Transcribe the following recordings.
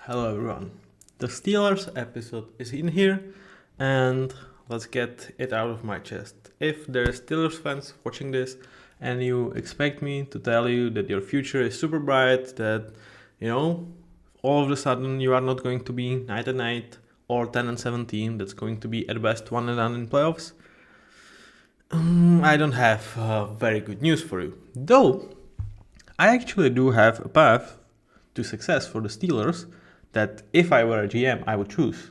Hello everyone. The Steelers episode is in here and let's get it out of my chest. If there are Steelers fans watching this and you expect me to tell you that your future is super bright, that all of a sudden you are not going to be 9-8 or 10-17, that's going to be at best 1-1 in playoffs, I don't have very good news for you. Though I actually do have a path to success for the Steelers that if I were a GM, I would choose.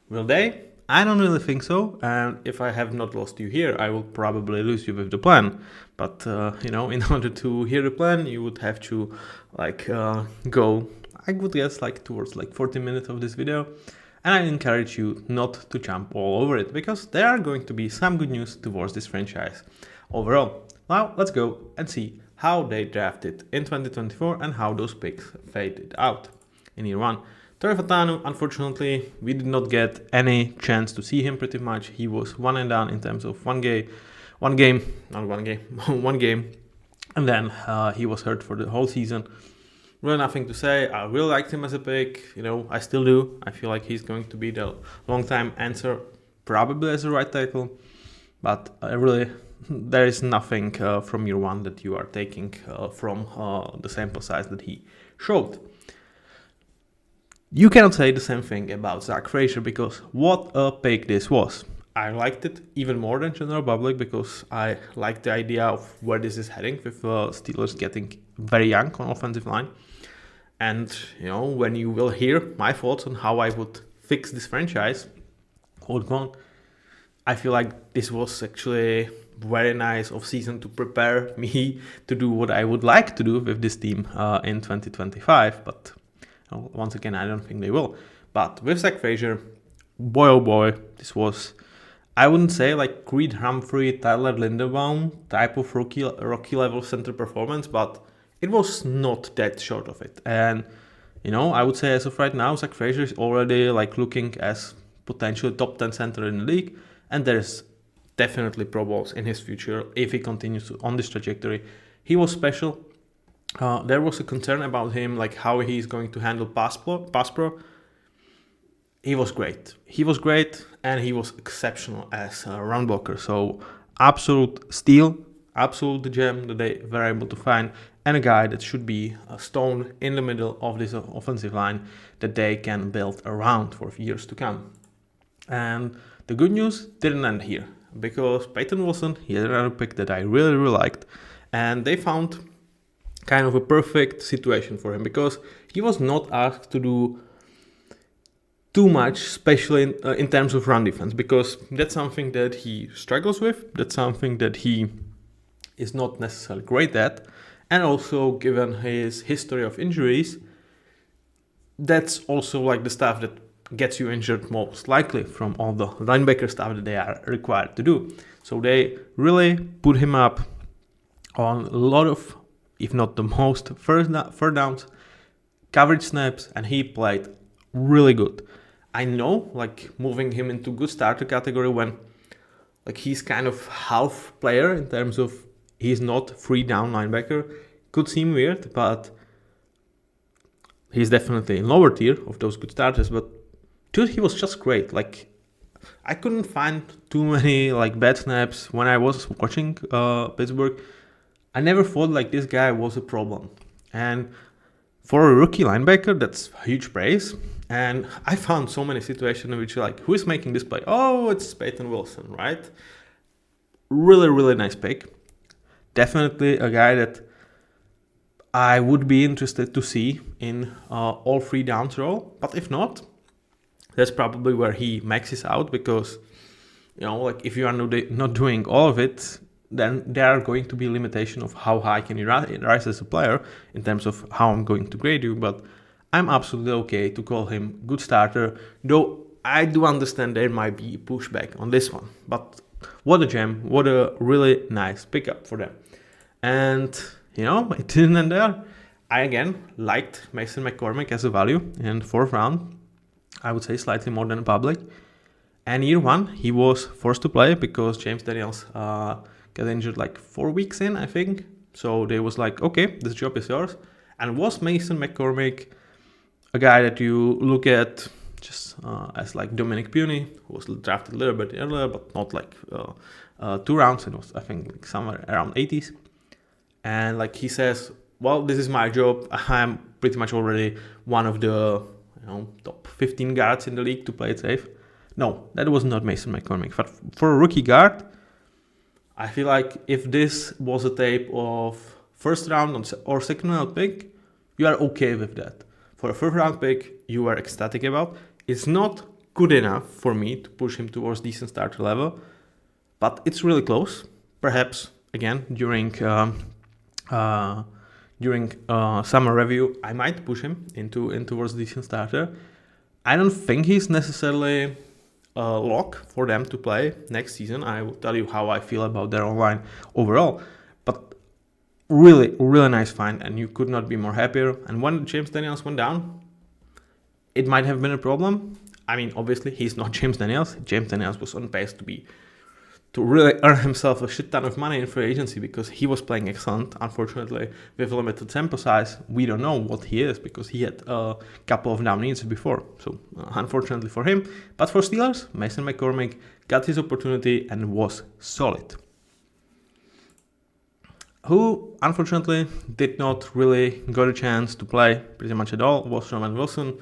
Will they? I don't really think so. And if I have not lost you here, I will probably lose you with the plan. But, in order to hear the plan, you would have to go, I would guess, towards 40 minutes of this video. And I encourage you not to jump all over it because there are going to be some good news towards this franchise overall. Now, let's go and see how they drafted in 2024 and how those picks faded out in year one. Torrey Fatanu, unfortunately, we did not get any chance to see him pretty much. He was one and done in terms of one game, and then he was hurt for the whole season. Really nothing to say. I really liked him as a pick. I still do. I feel like he's going to be the long-time answer, probably as a right tackle. But there is nothing from year one that you are taking from the sample size that he showed. You cannot say the same thing about Zach Frazier because what a pick this was. I liked it even more than general public because I like the idea of where this is heading with Steelers getting very young on offensive line. And, when you will hear my thoughts on how I would fix this franchise, I feel like this was actually very nice offseason to prepare me to do what I would like to do with this team in 2025. But once again, I don't think they will. But with Zach Frazier, boy oh boy, this was, I wouldn't say like Creed Humphrey, Tyler Linderbaum type of rookie level center performance, but it was not that short of it. And, I would say as of right now, Zach Frazier is already looking as potentially top 10 center in the league. And there's definitely Pro Bowls in his future if he continues on this trajectory. He was special. There was a concern about him, how he's going to handle pass pro. He was great, and he was exceptional as a run blocker. So absolute steal, absolute gem that they were able to find, and a guy that should be a stone in the middle of this offensive line that they can build around for years to come. And the good news didn't end here because Peyton Wilson, he had another pick that I really, really liked, and they found kind of a perfect situation for him because he was not asked to do too much, especially in terms of run defense, because that's something that he struggles with. That's something that he is not necessarily great at. And also, given his history of injuries, that's also the stuff that gets you injured most likely from all the linebacker stuff that they are required to do. So they really put him up on a lot of, if not the most, third downs, coverage snaps, and he played really good. I know, moving him into good starter category when, he's kind of half player in terms of he's not 3-down linebacker, could seem weird, but he's definitely in lower tier of those good starters. But dude, he was just great. I couldn't find too many bad snaps when I was watching Pittsburgh. I never thought this guy was a problem. And for a rookie linebacker, that's huge praise. And I found so many situations in which who is making this play? Oh, it's Peyton Wilson, right? Really, really nice pick. Definitely a guy that I would be interested to see in all 3 downs role. But if not, that's probably where he maxes out because, if you are not doing all of it, then there are going to be limitation of how high can you rise as a player in terms of how I'm going to grade you. But I'm absolutely okay to call him good starter, though I do understand there might be pushback on this one. But what a gem, what a really nice pickup for them. And, it didn't end there. I again liked Mason McCormick as a value in 4th round. I would say slightly more than public. And year one, he was forced to play because James Daniels got injured 4 weeks in, I think. So they was okay, this job is yours. And was Mason McCormick a guy that you look at just as like Dominic Puny, who was drafted a little bit earlier, but not like 2 rounds. It was, I think, like somewhere around 80s. And like he says, well, this is my job. I'm pretty much already one of the top 15 guards in the league to play it safe. No, that was not Mason McCormick. But for a rookie guard, I feel like if this was a tape of first round or second round pick, you are okay with that. For a first round pick, you are ecstatic about. It's not good enough for me to push him towards decent starter level, but it's really close. Perhaps again during summer review, I might push him towards decent starter. I don't think he's necessarily a lock for them to play next season. I will tell you how I feel about their online overall, but really, really nice find, and you could not be more happier. And when James Daniels went down, it might have been a problem. I mean, obviously, he's not James Daniels. James Daniels was on pace to really earn himself a shit ton of money in free agency because he was playing excellent. Unfortunately, with limited sample size, we don't know what he is because he had a couple of down years before. So unfortunately for him, but for Steelers, Mason McCormick got his opportunity and was solid. Who unfortunately did not really got a chance to play pretty much at all was Roman Wilson.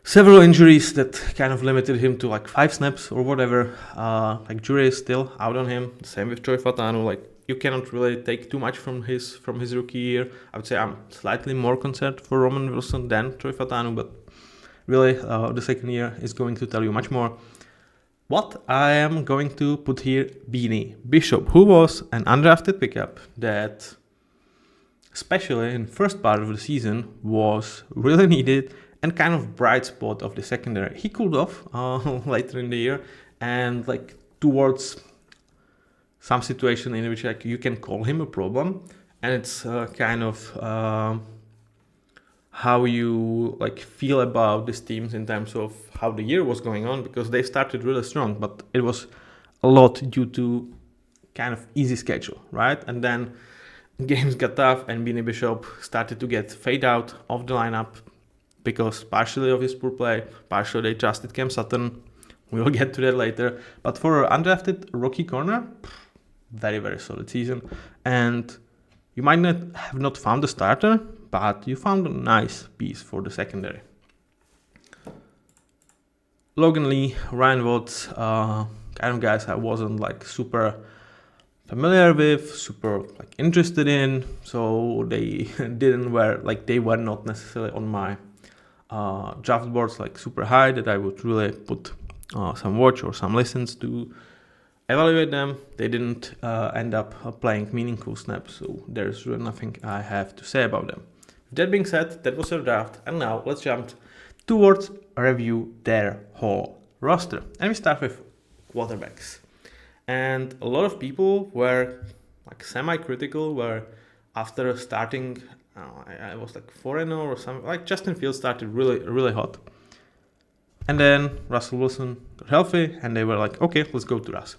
Several injuries that kind of limited him to like 5 snaps or whatever. Like jury is still out on him. Same with Troy Fatanu. Like you cannot really take too much from his rookie year. I would say I'm slightly more concerned for Roman Wilson than Troy Fatanu, but really the second year is going to tell you much more. What I am going to put here, Beanie Bishop, who was an undrafted pickup that, especially in first part of the season, was really needed and kind of bright spot of the secondary. He cooled off later in the year, and like towards some situation in which like you can call him a problem, and it's kind of how you like feel about these teams in terms of how the year was going on, because they started really strong, but it was a lot due to kind of easy schedule, right? And then games got tough and Beanie Bishop started to get fade out of the lineup because partially of his poor play, partially they trusted Cam Sutton. We will get to that later. But for an undrafted rookie corner, very, very solid season. And you might not have not found a starter, but you found a nice piece for the secondary. Logan Lee, Ryan Watts, kind of guys I wasn't like super familiar with, super like interested in, so they they were not necessarily on my draft boards like super high that I would really put some watch or some listens to evaluate them. They didn't end up playing meaningful snaps, so there's really nothing I have to say about them. With that being said, that was our draft, and now let's jump towards review their whole roster. And we start with quarterbacks. And a lot of people were like semi-critical, where after starting, I was like 4-0 or something, like Justin Fields started really, really hot. And then Russell Wilson got healthy, and they were like, okay, let's go to Russ.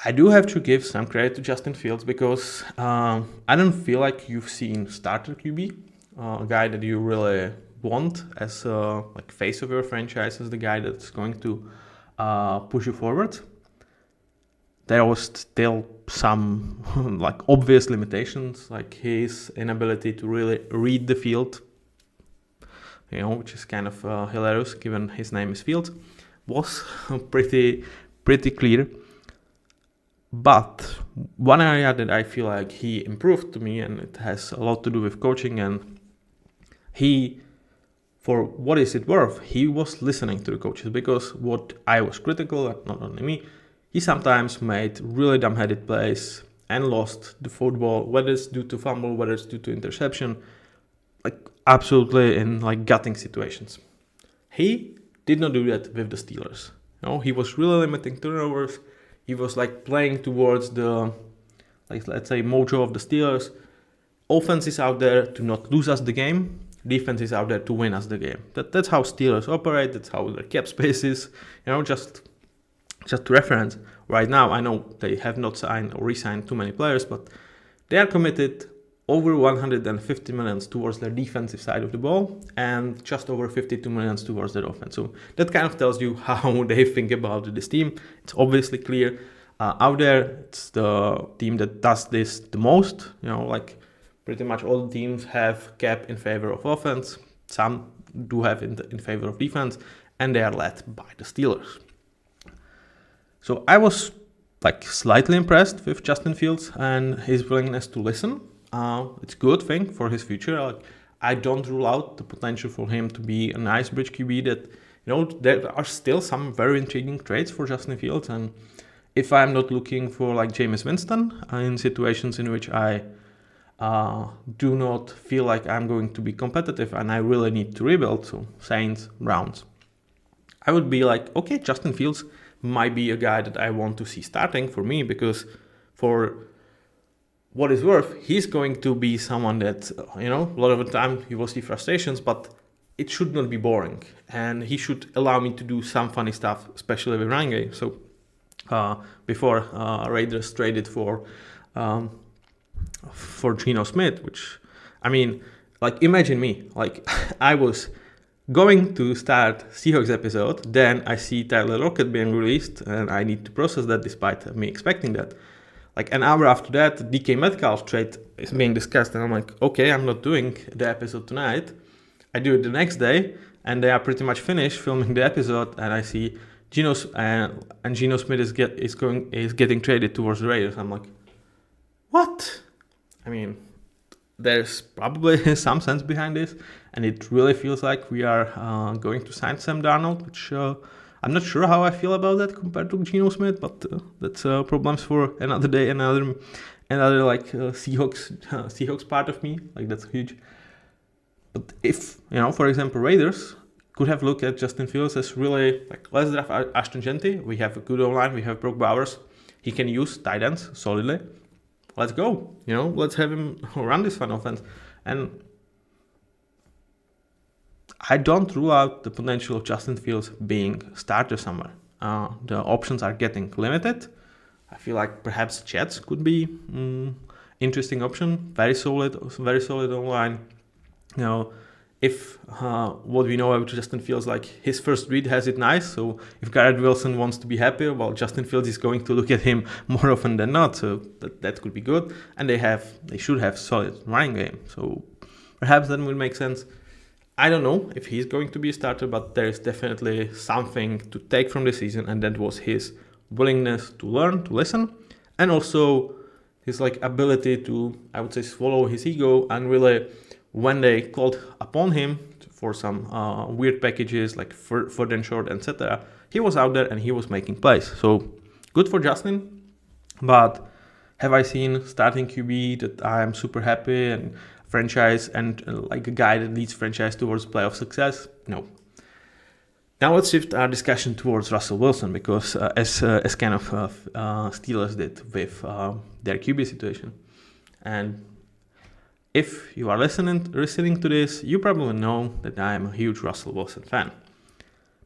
I do have to give some credit to Justin Fields because I don't feel like you've seen starter QB, a guy that you really want as like face of your franchise, as the guy that's going to push you forward. There was still some like obvious limitations, like his inability to really read the field, which is kind of hilarious given his name is Fields, was pretty clear. But one area that I feel like he improved to me, and it has a lot to do with coaching, and he, for what is it worth, he was listening to the coaches, because what I was critical, not only me, he sometimes made really dumb-headed plays and lost the football, whether it's due to fumble, whether it's due to interception, like absolutely in like gutting situations. He did not do that with the Steelers. He was really limiting turnovers. He was like playing towards the, like let's say, mojo of the Steelers. Offense is out there to not lose us the game. Defense is out there to win us the game. That's how Steelers operate. That's how their cap space is. Just to reference, right now I know they have not signed or re-signed too many players, but they are committed over 150 million towards their defensive side of the ball and just over 52 million towards their offense. So that kind of tells you how they think about this team. It's obviously clear out there. It's the team that does this the most. Like pretty much all the teams have cap in favor of offense. Some do have in favor of defense, and they are led by the Steelers. So I was like slightly impressed with Justin Fields and his willingness to listen. It's a good thing for his future. Like, I don't rule out the potential for him to be a nice bridge QB that, there are still some very intriguing traits for Justin Fields. And if I'm not looking for like Jameis Winston in situations in which I do not feel like I'm going to be competitive and I really need to rebuild, so Saints, Browns, I would be like, okay, Justin Fields might be a guy that I want to see starting for me, because for what is worth, he's going to be someone that, a lot of the time you will see frustrations, but it should not be boring. And he should allow me to do some funny stuff, especially with running game. So before Raiders traded for Geno Smith, which, imagine me, I was going to start Seahawks episode, then I see Tyler Lockett being released, and I need to process that despite me expecting that. Like an hour after that, DK Metcalf trade is being discussed, and I'm like, okay, I'm not doing the episode tonight. I do it the next day, and they are pretty much finished filming the episode, and I see Geno Smith is getting traded towards the Raiders. I'm like, what? There's probably some sense behind this, and it really feels like we are going to sign Sam Darnold, which I'm not sure how I feel about that compared to Geno Smith, but that's problems for another day, another Seahawks part of me. Like, that's huge. But if, for example, Raiders could have looked at Justin Fields as really like, let's draft Ashton Jeanty. We have a good O-line. We have Brock Bowers. He can use tight ends solidly. Let's go. Let's have him run this fun offense. And I don't rule out the potential of Justin Fields being starter somewhere. The options are getting limited. I feel like perhaps Jets could be interesting option. Very solid online. If what we know about Justin Fields, like his first read has it nice. So if Garrett Wilson wants to be happy, well, Justin Fields is going to look at him more often than not. So that could be good. And they should have solid running game. So perhaps that will make sense. I don't know if he's going to be a starter, but there is definitely something to take from the season, and that was his willingness to learn, to listen, and also his ability to, I would say, swallow his ego, and really, when they called upon him for some weird packages like third and short, etc., he was out there and he was making plays. So good for Justin, but have I seen starting QB that I am super happy and franchise and like a guy that leads franchise towards playoff success? No. Now let's shift our discussion towards Russell Wilson, because as kind of Steelers did with their QB situation. And if you are listening to this, you probably know that I am a huge Russell Wilson fan.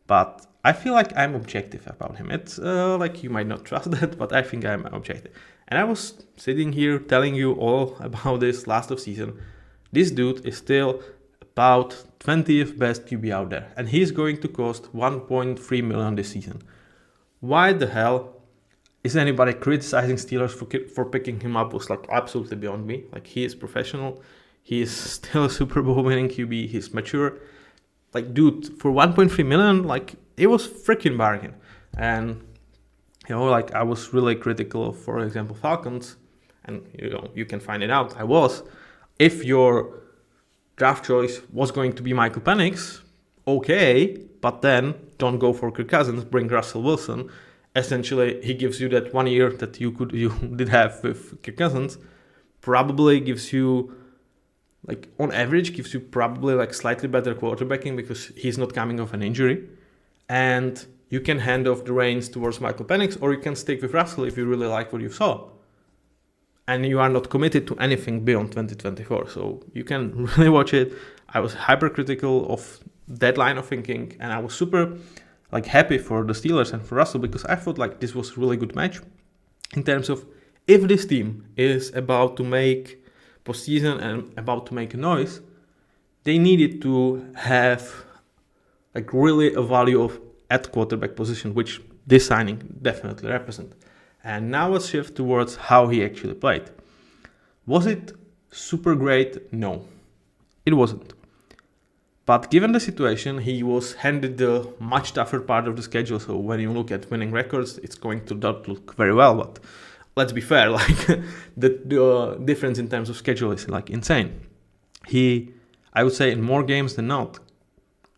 But I feel like I'm objective about him. It's you might not trust that, but I think I'm objective. And I was sitting here telling you all about this last of season. This dude is still about 20th best QB out there, and he's going to cost 1.3 million this season. Why the hell is anybody criticizing Steelers for picking him up? Was absolutely beyond me. He is professional. He is still a Super Bowl winning QB. He's mature. Dude, for 1.3 million, it was freaking bargain. And I was really critical of, for example, Falcons, and you can find it out. I was. If your draft choice was going to be Michael Penix, okay, but then don't go for Kirk Cousins, bring Russell Wilson. Essentially, he gives you that 1 year that you did have with Kirk Cousins. Probably gives you, on average, gives you probably slightly better quarterbacking because he's not coming off an injury. And you can hand off the reins towards Michael Penix, or you can stick with Russell if you really like what you saw. And you are not committed to anything beyond 2024. So you can really watch it. I was hypercritical of that line of thinking, and I was super happy for the Steelers and for Russell, because I thought this was a really good match in terms of if this team is about to make postseason and about to make a noise, they needed to have like really a value of at quarterback position, which this signing definitely represents. And now let's shift towards how he actually played. Was it super great? No, it wasn't. But given the situation, he was handed the much tougher part of the schedule. So when you look at winning records, it's going to not look very well. But let's be fair, like the difference in terms of schedule is like insane. I would say in more games than not,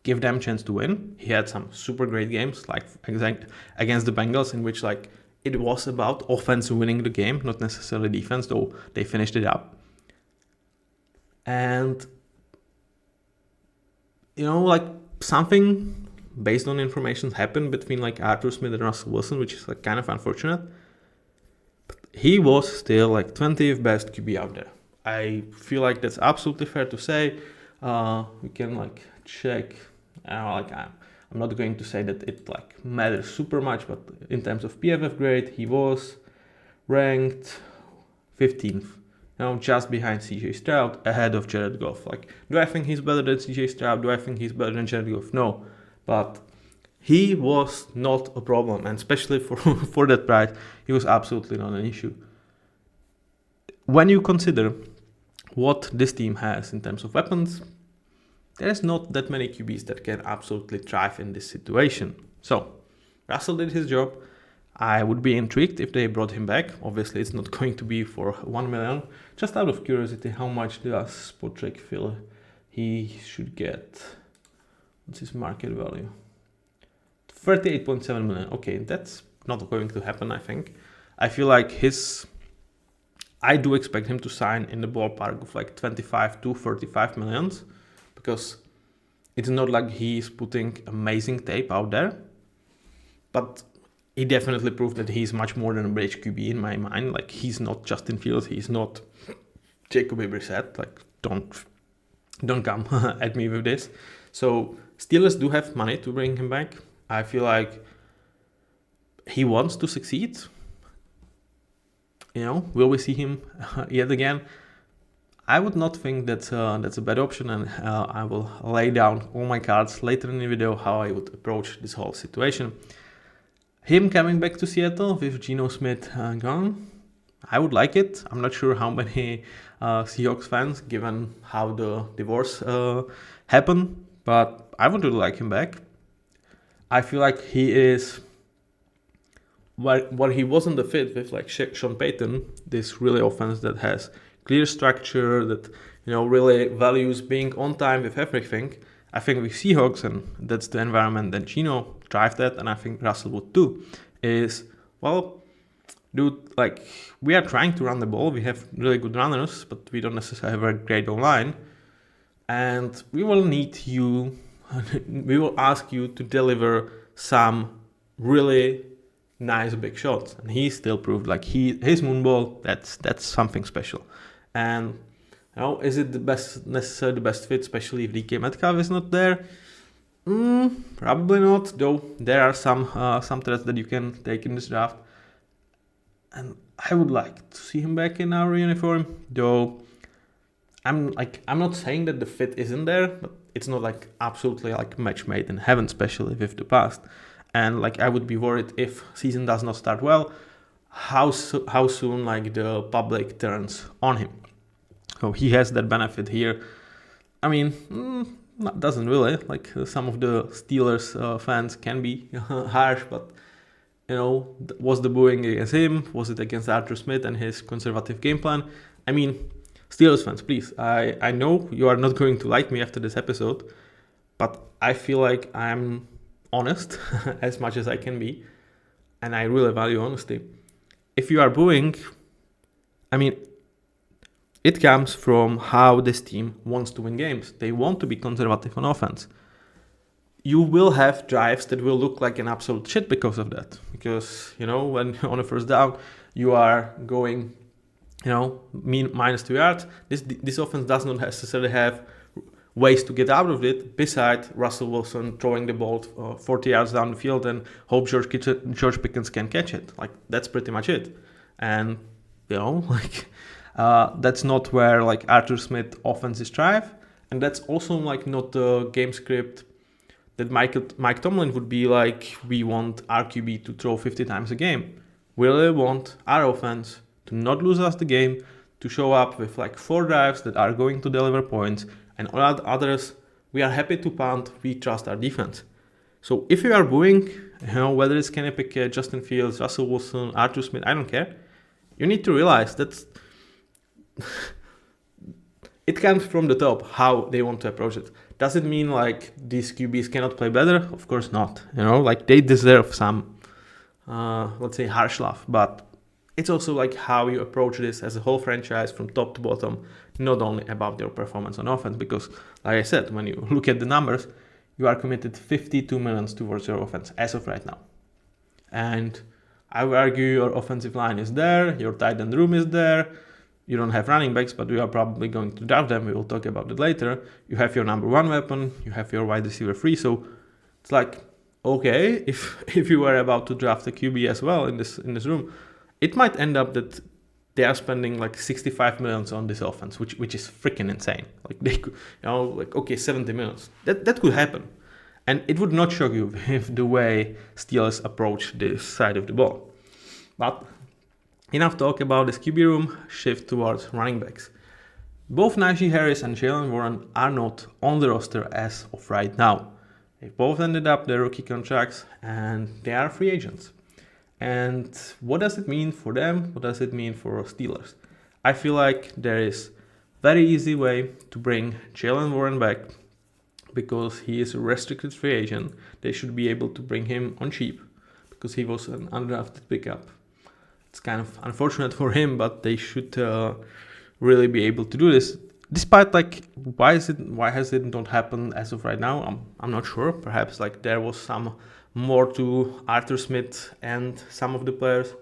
give them a chance to win. He had some super great games, like against the Bengals, in which like it was about offense winning the game, not necessarily defense, though they finished it up. And like something based on information happened between like Arthur Smith and Russell Wilson, which is like kind of unfortunate. But he was still like 20th best QB out there. I feel like that's absolutely fair to say. We can like check. I'm not going to say that it like matters super much, but in terms of PFF grade, he was ranked 15th. Just behind CJ Stroud, ahead of Jared Goff. Like, do I think he's better than CJ Stroud? Do I think he's better than Jared Goff? No. But he was not a problem, and especially for that price, he was absolutely not an issue. When you consider what this team has in terms of weapons, there's not that many QBs that can absolutely thrive in this situation. So, Russell did his job. I would be intrigued if they brought him back. Obviously, it's not going to be for $1 million. Just out of curiosity, how much does Spotrac feel he should get? What's his market value? 38.7 million. Okay, that's not going to happen, I think. I feel like I do expect him to sign in the ballpark of like 25 to 35 millions, because it's not like he's putting amazing tape out there, but he definitely proved that he's much more than a bridge QB in my mind. Like, he's not Justin Fields, he's not Jacoby Brissett. Like, don't come at me with this. So Steelers do have money to bring him back. I feel like he wants to succeed. Will we see him yet again? I would not think that's a bad option, and I will lay down all my cards later in the video how I would approach this whole situation. Him coming back to Seattle with Geno Smith gone, I would like it. I'm not sure how many Seahawks fans, given how the divorce happened, but I would really like him back. I feel like he is what he wasn't a fit with, like Sean Payton, this really offense that has clear structure, that really values being on time with everything. I think with Seahawks, and that's the environment that Geno drive that, and I think Russell would too, is, well, dude, like, we are trying to run the ball, we have really good runners, but we don't necessarily have a great online, and we will need you, we will ask you to deliver some really nice big shots. And he still proved like his moonball, that's something special. And is it necessarily the best fit, especially if DK Metcalf is not there? Probably not, though there are some threats that you can take in this draft. And I would like to see him back in our uniform, though I'm not saying that the fit isn't there, but it's not like absolutely like match made in heaven, especially with the past. And like, I would be worried if season does not start well, how soon like the public turns on him. So he has that benefit here. I mean, doesn't really. Like, some of the Steelers fans can be harsh, but was the booing against him? Was it against Arthur Smith and his conservative game plan? I mean, Steelers fans, please. I know you are not going to like me after this episode, but I feel like I'm honest as much as I can be, and I really value honesty. If you are booing, I mean, it comes from how this team wants to win games. They want to be conservative on offense. You will have drives that will look like an absolute shit because of that. Because, when on a first down, you are going, minus 2 yards. This offense does not necessarily have ways to get out of it, beside Russell Wilson throwing the ball 40 yards down the field and hope George Pickens can catch it. Like, that's pretty much it. And, That's not where like Arthur Smith offenses thrive, and that's also like not the game script that Mike Tomlin would be like, we want our QB to throw 50 times a game. We really want our offense to not lose us the game, to show up with like 4 drives that are going to deliver points, and all others, we are happy to punt, we trust our defense. So if you are booing, whether it's Kenny Pickett, Justin Fields, Russell Wilson, Arthur Smith, I don't care, you need to realize that it comes from the top how they want to approach it. Does it mean like these QBs cannot play better? Of course not. Like they deserve some, let's say, harsh love. But it's also like how you approach this as a whole franchise from top to bottom, not only about your performance on offense. Because, like I said, when you look at the numbers, you are committed 52 million towards your offense as of right now. And I would argue your offensive line is there, your tight end room is there. You don't have running backs, but we are probably going to draft them. We will talk about it later. You have your number 1 weapon. You have your wide receiver free. So it's like, okay, if you were about to draft a QB as well in this room, it might end up that they are spending like 65 million on this offense, which is freaking insane. Like they could, 70 million. That could happen, and it would not shock you if the way Steelers approach this side of the ball. But enough talk about this QB room, shift towards running backs. Both Najee Harris and Jaylen Warren are not on the roster as of right now. They both ended up their rookie contracts and they are free agents. And what does it mean for them? What does it mean for Steelers? I feel like there is very easy way to bring Jaylen Warren back because he is a restricted free agent. They should be able to bring him on cheap because he was an undrafted pickup. It's kind of unfortunate for him, but they should really be able to do this. Despite like why has it not happened as of right now? I'm not sure. Perhaps like there was some more to Arthur Smith and some of the players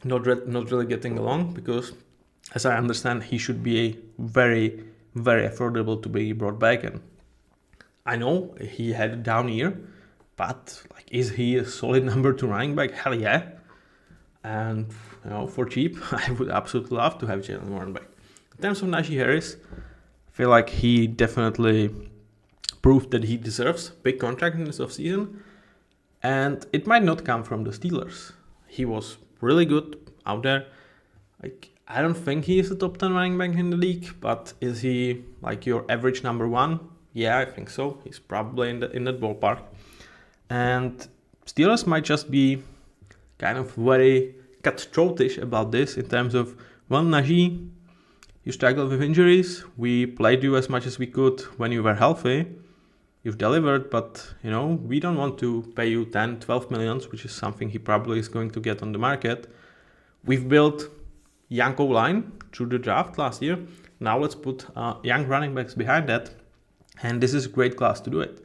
not really getting along, because as I understand he should be very, very affordable to be brought back. And I know he had a down year, but like is he a solid number 2 running back? Hell yeah. And for cheap, I would absolutely love to have Jaylen Warren back. In terms of Najee Harris, I feel like he definitely proved that he deserves a big contract in this offseason. And it might not come from the Steelers. He was really good out there. Like I don't think he is a top 10 running back in the league, but is he like your average number 1? Yeah, I think so. He's probably in that ballpark. And Steelers might just be kind of very cutthroatish about this in terms of, well, Najee, you struggled with injuries. We played you as much as we could when you were healthy. You've delivered, but we don't want to pay you 10, 12 millions, which is something he probably is going to get on the market. We've built young O-line through the draft last year. Now let's put young running backs behind that, and this is a great class to do it.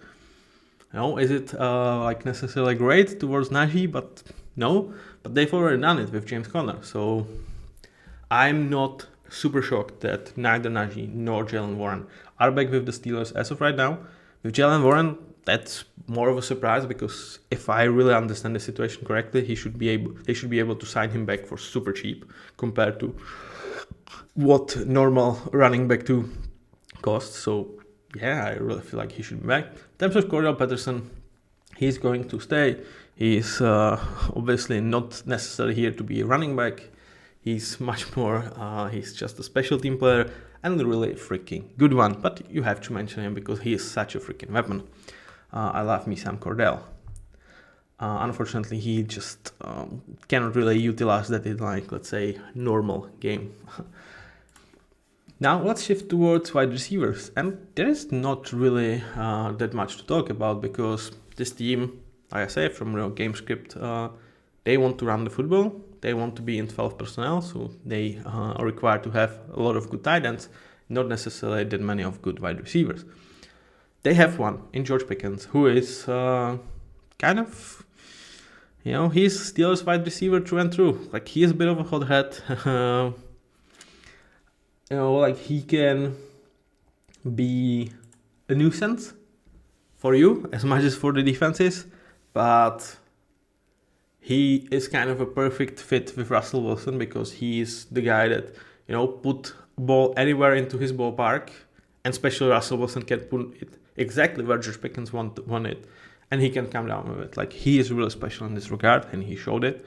Is it like necessarily great towards Najee? But no, but they've already done it with James Conner. So I'm not super shocked that neither Najee nor Jaylen Warren are back with the Steelers as of right now. With Jaylen Warren, that's more of a surprise, because if I really understand the situation correctly, they should be able to sign him back for super cheap compared to what normal running back 2 costs. So yeah, I really feel like he should be back. In terms of Cordell Patterson, he's going to stay. He's obviously not necessarily here to be a running back. He's much more, he's just a special team player and a really freaking good one. But you have to mention him because he is such a freaking weapon. I love me some Cordell. Unfortunately, he just cannot really utilize that in like, let's say, normal game. Now let's shift towards wide receivers, and there is not really that much to talk about, because this team, like I say, from the game script, they want to run the football, they want to be in 12 personnel, so they are required to have a lot of good tight ends, not necessarily that many of good wide receivers. They have one in George Pickens, who is kind of, he's Steelers wide receiver through and through. Like, he is a bit of a hothead. Like he can be a nuisance for you as much as for the defenses, but he is kind of a perfect fit with Russell Wilson because he is the guy that, put ball anywhere into his ballpark, and especially Russell Wilson can put it exactly where George Pickens want it, and he can come down with it. Like, he is really special in this regard, and he showed it.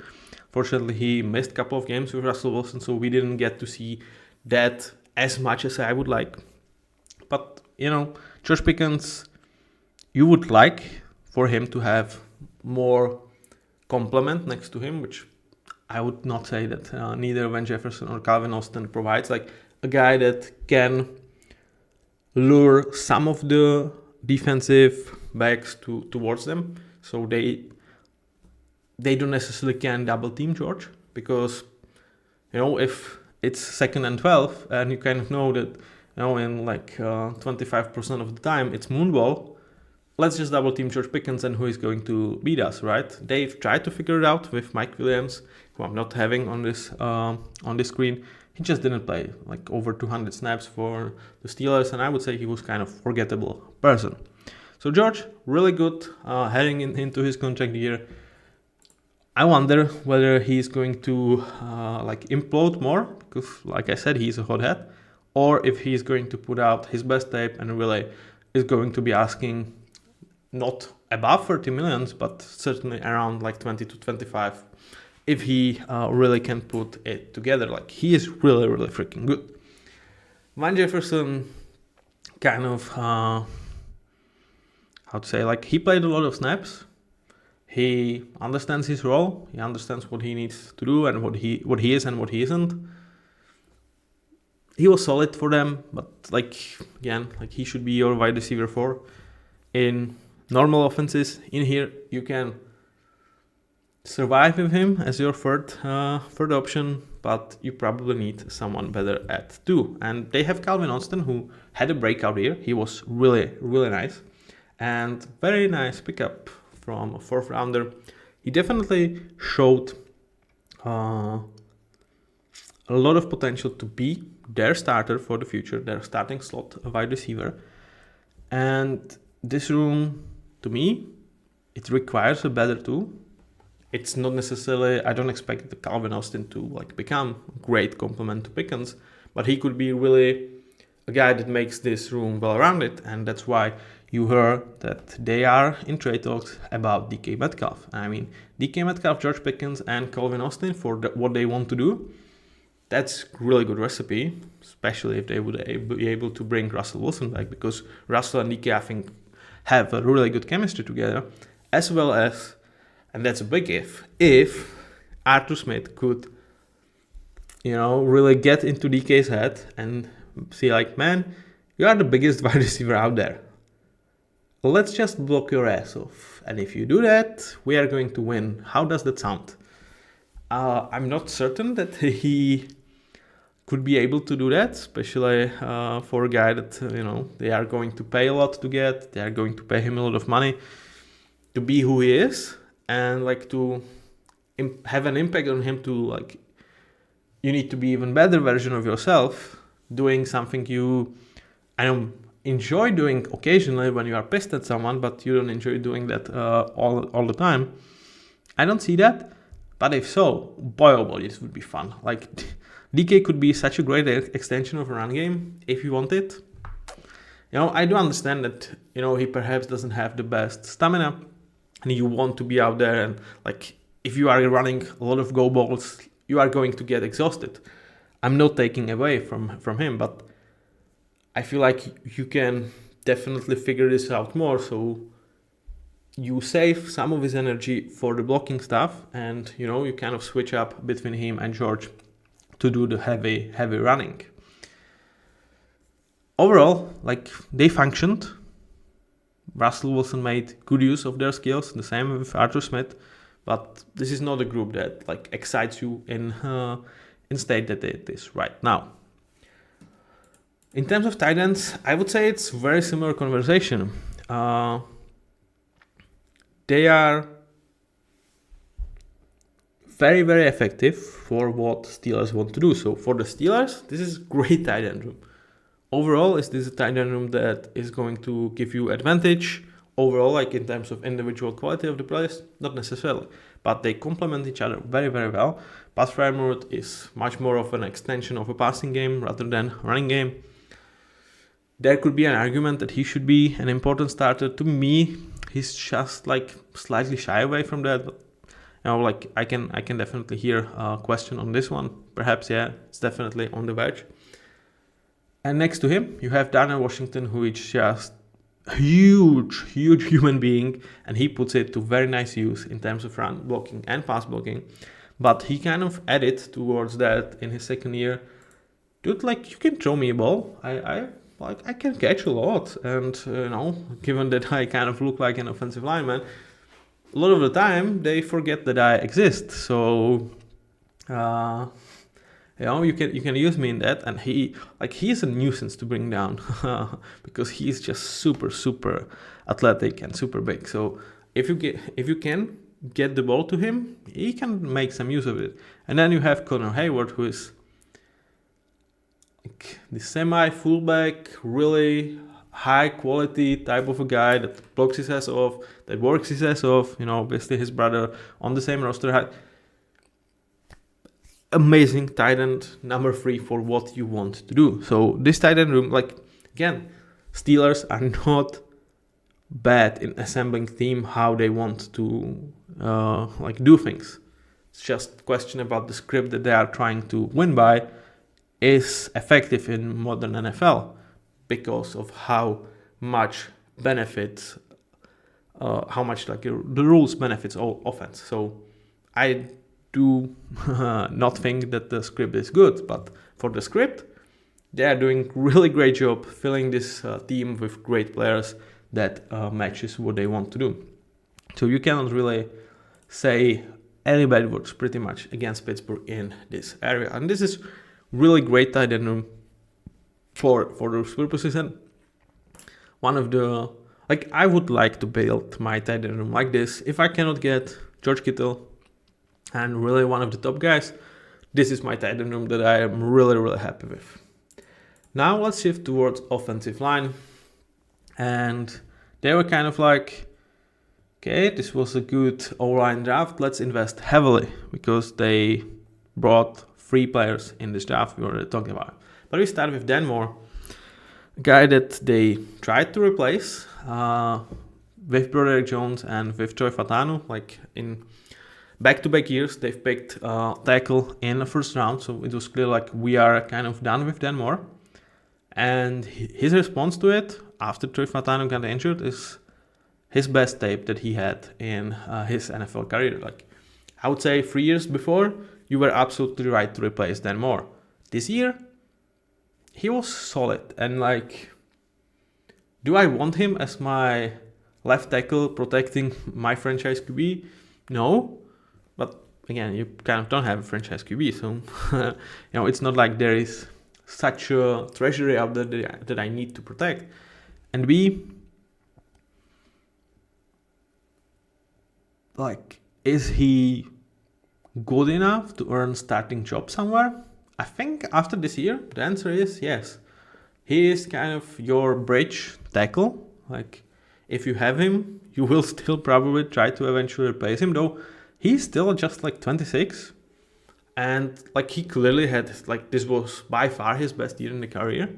Fortunately, he missed a couple of games with Russell Wilson, so we didn't get to see that as much as I would like. But, George Pickens, you would like for him to have more complement next to him, which I would not say that neither Van Jefferson or Calvin Austin provides. Like, a guy that can lure some of the defensive backs towards them, so they don't necessarily can double team George, because if it's 2nd and 12 and you kind of know that in like 25% of the time it's moonball, let's just double team George Pickens and who is going to beat us, right? They've tried to figure it out with Mike Williams, who I'm not having on this screen. He just didn't play like over 200 snaps for the Steelers, and I would say he was kind of forgettable person. So George, really good heading into his contract year. I wonder whether he's going to implode more, because like I said, he's a hothead, or if he's going to put out his best tape and really is going to be asking not above 30 millions, but certainly around like 20 to 25, if he really can put it together. Like, he is really, really freaking good. Van Jefferson kind of, he played a lot of snaps. He understands his role. He understands what he needs to do and what he is and what he isn't. He was solid for them, but he should be your wide receiver 4. In normal offenses, in here, you can survive with him as your third option, but you probably need someone better at 2. And they have Calvin Austin, who had a breakout year. He was really, really nice, and very nice pickup from a 4th rounder. He definitely showed a lot of potential to be their starter for the future, their starting slot wide receiver. And this room, to me, it requires a better 2. It's not necessarily, I don't expect the Calvin Austin to become a great complement to Pickens, but he could be really a guy that makes this room well-rounded, and that's why you heard that they are in trade talks about DK Metcalf. I mean, DK Metcalf, George Pickens, and Calvin Austin for what they want to do. That's a really good recipe, especially if they would be able to bring Russell Wilson back, because Russell and DK, I think, have a really good chemistry together, as well as, and that's a big if Arthur Smith could, really get into DK's head and see man, you are the biggest wide receiver out there. Let's just block your ass off. And if you do that, we are going to win. How does that sound? I'm not certain that he could be able to do that, especially for a guy that, they are going to pay a lot to get. They are going to pay him a lot of money to be who he is, and to have an impact on him to, you need to be even better version of yourself, doing something you, enjoy doing occasionally when you are pissed at someone, but you don't enjoy doing that all the time. I don't see that, but if so, boy oh boy, this would be fun. DK could be such a great extension of a run game if you want it. I do understand that, he perhaps doesn't have the best stamina, and you want to be out there, and if you are running a lot of go balls, you are going to get exhausted. I'm not taking away from him, but I feel like you can definitely figure this out more, so you save some of his energy for the blocking stuff, and you kind of switch up between him and George to do the heavy running. Overall, they functioned. Russell Wilson made good use of their skills, the same with Arthur Smith, but this is not a group that excites you in state that it is right now. In terms of tight ends, I would say it's very similar conversation. They are very, very effective for what Steelers want to do. So for the Steelers, this is great tight end room. Overall, is this a tight end room that is going to give you advantage overall, like in terms of individual quality of the players, not necessarily, but they complement each other very, very well. Pat Freiermuth is much more of an extension of a passing game rather than running game. There could be an argument that he should be an important starter. To me, he's just like slightly shy away from that. But, like I can definitely hear a question on this one. Perhaps, yeah, it's definitely on the verge. And next to him, you have Darnell Washington, who is just huge human being, and he puts it to very nice use in terms of run blocking and pass blocking. But he kind of added towards that in his second year, dude, like you can throw me a ball. I can catch a lot, and given that I kind of look like an offensive lineman, a lot of the time they forget that I exist. So you can use me in that, and he's a nuisance to bring down because he's just super athletic and super big. So if you can get the ball to him, he can make some use of it. And then you have Connor Hayward, who is like the semi fullback, really high quality type of a guy that blocks his ass off, that works his ass off. Obviously his brother on the same roster. Amazing tight end, number 3 for what you want to do. So this tight end room, like again, Steelers are not bad in assembling team how they want to do things. It's just a question about the script that they are trying to win by is effective in modern NFL because of how much benefits, the rules benefits all offense. So I do not think that the script is good, but for the script, they are doing really great job filling this team with great players that matches what they want to do. So you cannot really say any bad words pretty much against Pittsburgh in this area. And this is really great tight end room for those purposes. And one of the, I would like to build my tight end room like this. If I cannot get George Kittle and really one of the top guys, this is my tight end room that I am really happy with. Now let's shift towards offensive line. And they were kind of like, okay, this was a good O-line draft. Let's invest heavily because they brought 3 players in this draft we were talking about. But we start with Dan Moore, a guy that they tried to replace with Broderick Jones and with Troy Fatanu. Like in back-to-back years, they've picked tackle in the first round. So it was clear like we are kind of done with Dan Moore. And his response to it after Troy Fatanu got injured is his best tape that he had in his NFL career. Like I would say 3 years before, you were absolutely right to replace Dan Moore. This year, he was solid. And do I want him as my left tackle protecting my franchise QB? No. But again, you kind of don't have a franchise QB. So, it's not like there is such a treasury out there that I need to protect. And is he good enough to earn starting job somewhere? I think after this year, the answer is yes. He is kind of your bridge tackle. Like if you have him, you will still probably try to eventually replace him, though he's still just 26. And he clearly had this was by far his best year in the career.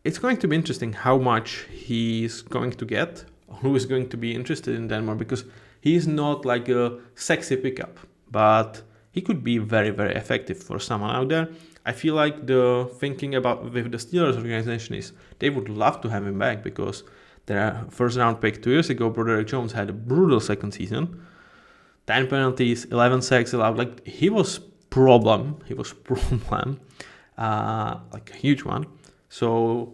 It's going to be interesting how much he's going to get, who is going to be interested in Denmark, because he's not like a sexy pickup, but he could be very, very effective for someone out there. I feel like the thinking about with the Steelers organization is they would love to have him back because their first round pick 2 years ago, Broderick Jones, had a brutal second season. 10 penalties, 11 sacks allowed. He was problem. A huge one. So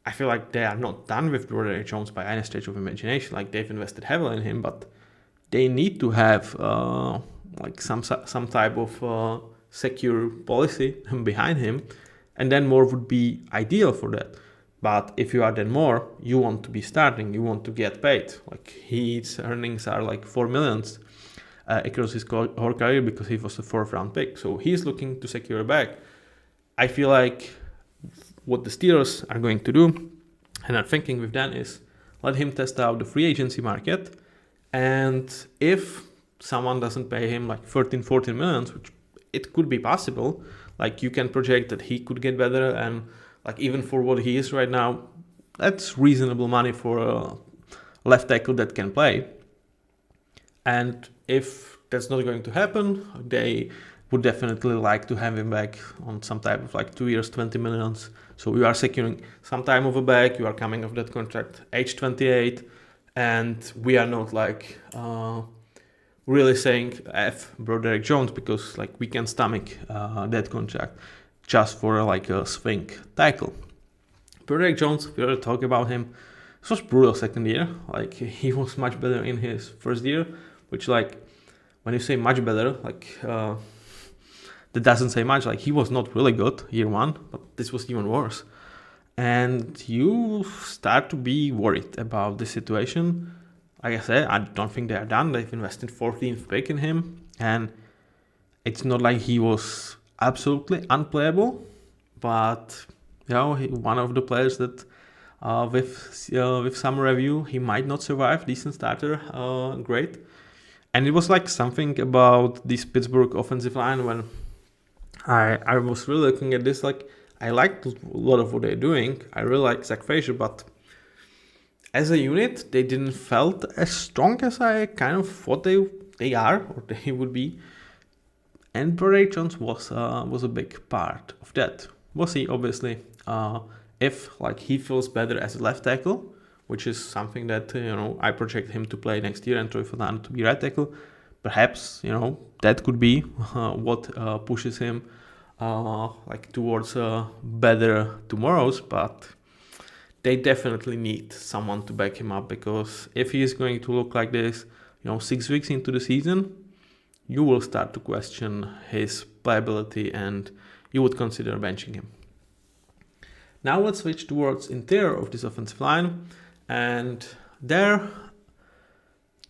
I feel like they are not done with Broderick Jones by any stretch of imagination. They've invested heavily in him, but they need to have some type of secure policy behind him, and then Moore would be ideal for that. But if you are then Moore, you want to be starting, you want to get paid. His earnings are $4 million across his whole career because he was a 4th round pick. So he's looking to secure a bag. I feel like what the Steelers are going to do And I'm thinking with that is let him test out the free agency market. And if someone doesn't pay him like 13, 14 millions, which it could be possible, like you can project that he could get better. And like even for what he is right now, that's reasonable money for a left tackle that can play. And if that's not going to happen, they would definitely like to have him back on some type of like 2 years, 20 millions. So you are securing some time of a back, you are coming off that contract age 28, and we are not like really saying F Broderick Jones, because like we can stomach that contract just for like a swing tackle. Broderick Jones, we already talked about him. This was brutal second year. Like he was much better in his first year, which like when you say much better, like that doesn't say much. Like he was not really good year one, but this was even worse. And you start to be worried about the situation. Like I said, I don't think they are done. They've invested 14th pick in him, and it's not like he was absolutely unplayable, but you know, one of the players that with some review he might not survive decent starter grade. And it was like something about this Pittsburgh offensive line when I was really looking at this, like I liked a lot of what they're doing. I really like Zach Frazier, but as a unit, they didn't felt as strong as I kind of thought they are or they would be. And Broderick Jones was a big part of that. We'll see, obviously, if like he feels better as a left tackle, which is something that I project him to play next year, and Troy Fernando to be right tackle. Perhaps that could be what pushes him like towards better tomorrows, but they definitely need someone to back him up, because if he is going to look like this 6 weeks into the season, you will start to question his playability and you would consider benching him. Now let's switch towards interior of this offensive line, and there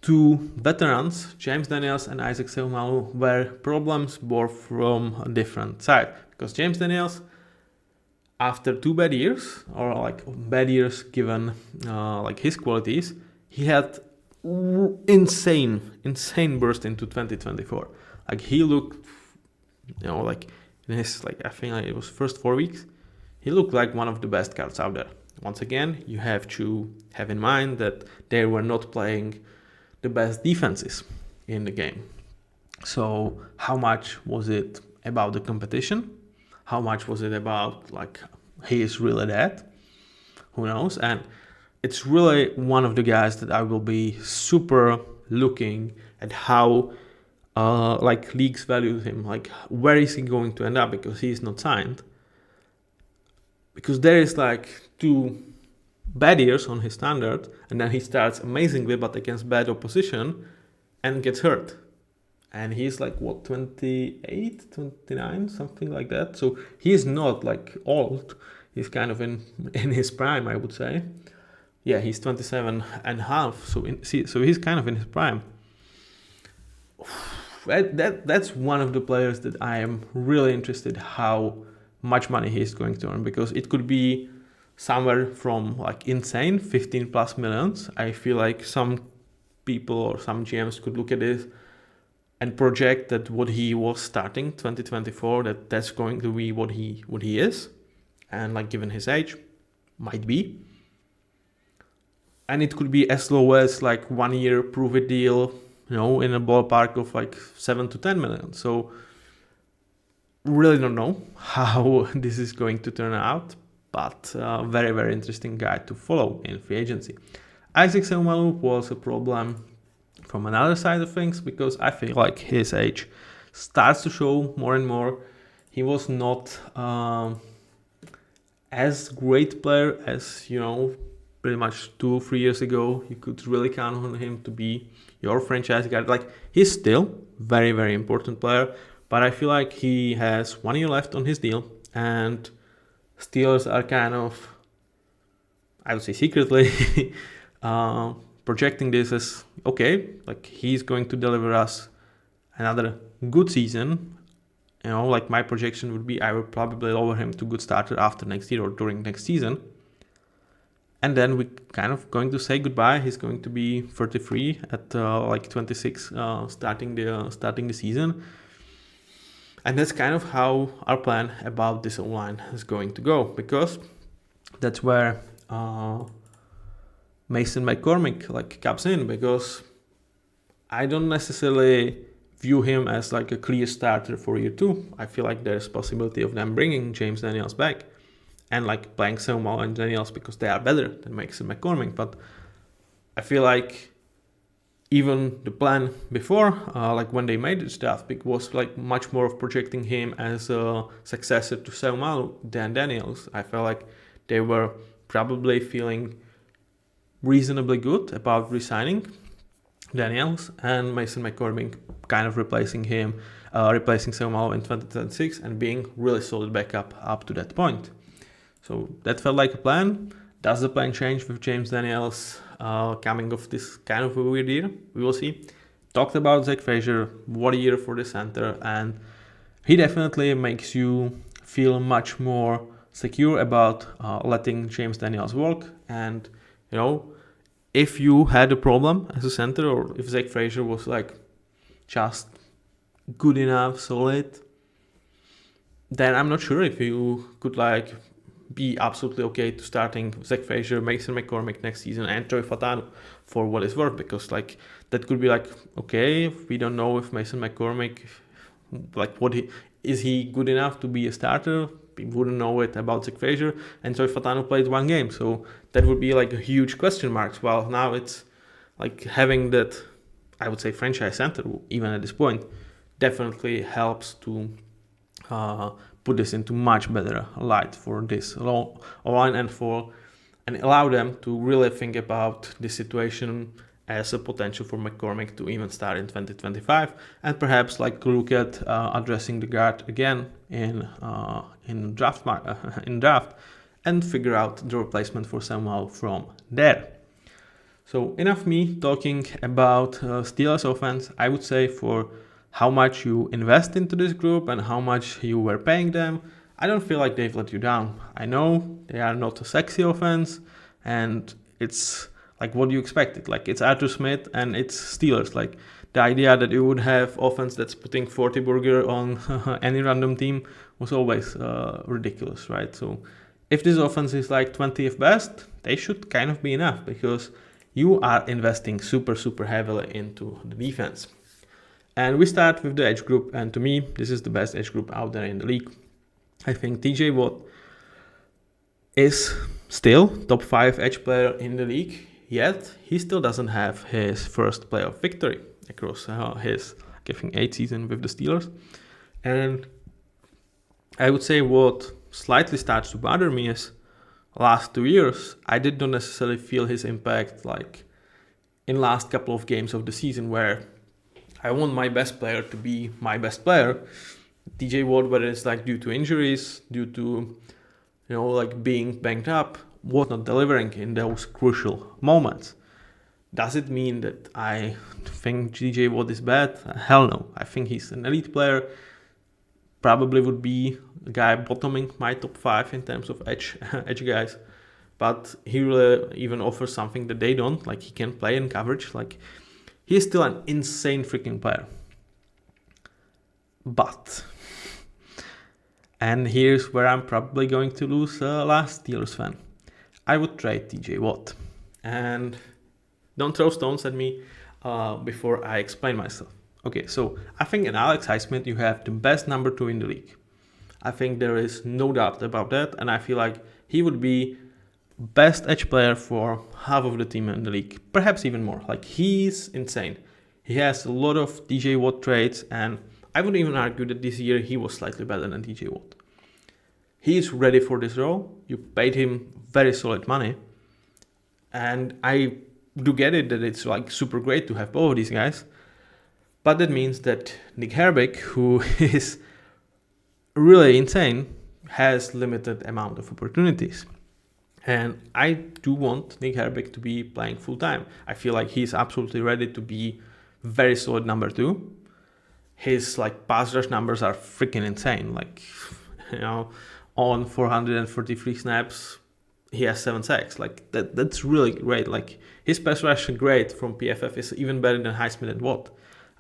two veterans, James Daniels and Isaac Seumalo, were problems both from a different side, because James Daniels, after 2 bad years, or like bad years given like his qualities, he had insane burst into 2024. Like he looked, like in his I think like it was first 4 weeks, he looked like one of the best guards out there. Once again, you have to have in mind that they were not playing the best defenses in the game. So how much was it about the competition? How much was it about like he is really that? Who knows? And it's really one of the guys that I will be super looking at how like leagues value him, like where is he going to end up, because he is not signed. Because there is like 2 bad years on his standard, and then he starts amazingly but against bad opposition and gets hurt. And he's like, what, 28, 29, something like that. So he's not like old. He's kind of in his prime, I would say. Yeah, he's 27 and a half. So he's kind of in his prime. That's one of the players that I am really interested how much money he's going to earn, because it could be somewhere from like insane 15 plus millions. I feel like some people or some GMs could look at this and project that what he was starting 2024, that's going to be what he is, and like given his age, might be. And it could be as low as like 1 year prove it deal, in a ballpark of like 7 to 10 million. So really don't know how this is going to turn out, but very, very interesting guy to follow in free agency. Isaac Seumalo was a problem from another side of things, because I feel like his age starts to show more and more. He was not as great player as, pretty much 2 or 3 years ago. You could really count on him to be your franchise guy. Like he's still very, very important player, but I feel like he has 1 year left on his deal, and Steelers are kind of, I would say secretly, projecting this as, okay, like he's going to deliver us another good season. Like my projection would be I would probably lower him to good starter after next year or during next season. And then we're kind of going to say goodbye. He's going to be 33 at like 26 starting the season. And that's kind of how our plan about this O-line is going to go, because that's where Mason McCormick like comes in, because I don't necessarily view him as like a clear starter for year 2. I feel like there's possibility of them bringing James Daniels back and like playing Samuel and Daniels because they are better than Mason McCormick. But I feel like even the plan before, like when they made this draft pick, was like much more of projecting him as a successor to Samuel than Daniels. I felt like they were probably feeling reasonably good about resigning Daniels and Mason McCormick, kind of replacing him, replacing Samuel in 2026 and being really solid backup up to that point. So that felt like a plan. Does the plan change with James Daniels coming off this kind of a weird year? We will see. Talked about Zach Frazier, what a year for the center, and he definitely makes you feel much more secure about letting James Daniels work. And you know, if you had a problem as a center, or if Zach Frazier was like just good enough, solid, then I'm not sure if you could like be absolutely okay to starting Zach Frazier, Mason McCormick next season, and Troy Fatanu for what it's worth, because like that could be like, okay, we don't know if Mason McCormick, like is he good enough to be a starter? We wouldn't know it about Zach Frazier, and Troy Fatanu played 1 game, so that would be like a huge question mark. Well, now it's like having that, I would say, franchise center, even at this point, definitely helps to put this into much better light for this line and allow them to really think about the situation as a potential for McCormick to even start in 2025, and perhaps like look at addressing the guard again in draft and figure out the replacement for Samuel from there. So enough me talking about Steelers offense. I would say for how much you invest into this group and how much you were paying them, I don't feel like they've let you down. I know they are not a sexy offense, and it's like what you expected. Like it's Arthur Smith and it's Steelers. Like the idea that you would have offense that's putting 40 burger on any random team was always ridiculous, right? So if this offense is like 20th best, they should kind of be enough, because you are investing super, super heavily into the defense. And we start with the edge group, and to me, this is the best edge group out there in the league. I think TJ Watt is still top 5 edge player in the league, yet he still doesn't have his first playoff victory across his, I think, 8 seasons with the Steelers. And I would say what slightly starts to bother me is last 2 years, I did not necessarily feel his impact like in last couple of games of the season, where I want my best player to be my best player. TJ Watt, whether it's like due to injuries, due to, like being banged up, was not delivering in those crucial moments. Does it mean that I think TJ Watt is bad? Hell no. I think he's an elite player. Probably would be a guy bottoming my top 5 in terms of edge guys. But he really even offers something that they don't. Like he can play in coverage. Like he's still an insane freaking player. But, and here's where I'm probably going to lose last Steelers fan. I would trade TJ Watt. And don't throw stones at me before I explain myself. Okay, so I think in Alex Highsmith you have the best number 2 in the league. I think there is no doubt about that, and I feel like he would be best edge player for half of the team in the league, perhaps even more. Like he's insane. He has a lot of TJ Watt traits, and I would even argue that this year he was slightly better than TJ Watt. He is ready for this role. You paid him very solid money, and I do get it that it's like super great to have both of these guys. But that means that Nick Herbig, who is really insane, has limited amount of opportunities. And I do want Nick Herbig to be playing full time. I feel like he's absolutely ready to be very solid number 2. His like pass rush numbers are freaking insane. Like, on 443 snaps, he has 7 sacks. Like that's really great. Like his pass rush grade from PFF is even better than Highsmith and Watt.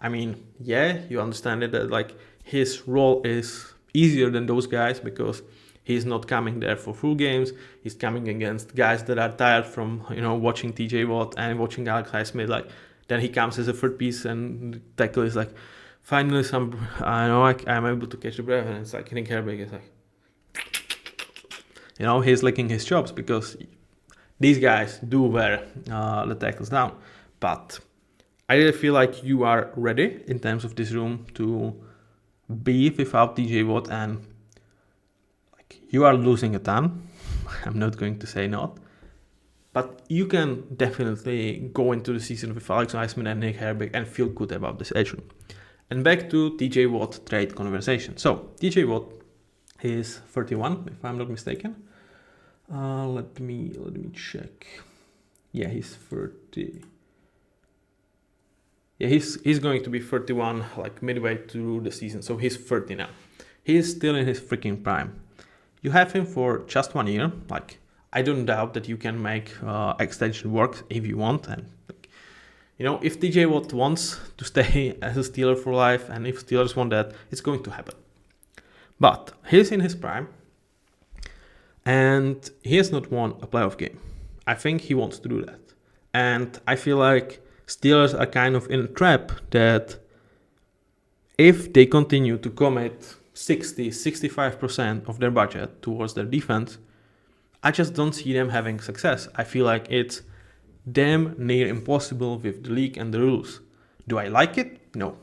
I mean, yeah, you understand it that like his role is easier than those guys because he's not coming there for full games. He's coming against guys that are tired from watching TJ Watt and watching Alex Highsmith. Like then he comes as a third piece and the tackle is like finally I'm able to catch the breath, and it's like Nick Herbig is like he's licking his chops because these guys do wear the tackles down. But I really feel like you are ready in terms of this room to be without DJ Watt, and like you are losing a ton. I'm not going to say not, but you can definitely go into the season with Alex Highsmith and Nick Herbig and feel good about this edge room. And back to TJ Watt trade conversation. So TJ Watt is 31, if I'm not mistaken. Let me check. Yeah, he's 30. Yeah, he's going to be 31 like midway through the season, so he's 30 now. He's still in his freaking prime. You have him for just 1 year. Like I don't doubt that you can make extension work if you want, and if TJ Watt wants to stay as a Steeler for life, and if Steelers want that, it's going to happen. But he's in his prime, and he has not won a playoff game. I think he wants to do that. And I feel like Steelers are kind of in a trap that if they continue to commit 60-65% of their budget towards their defense, I just don't see them having success. I feel like it's damn near impossible with the league and the rules. Do I like it? No.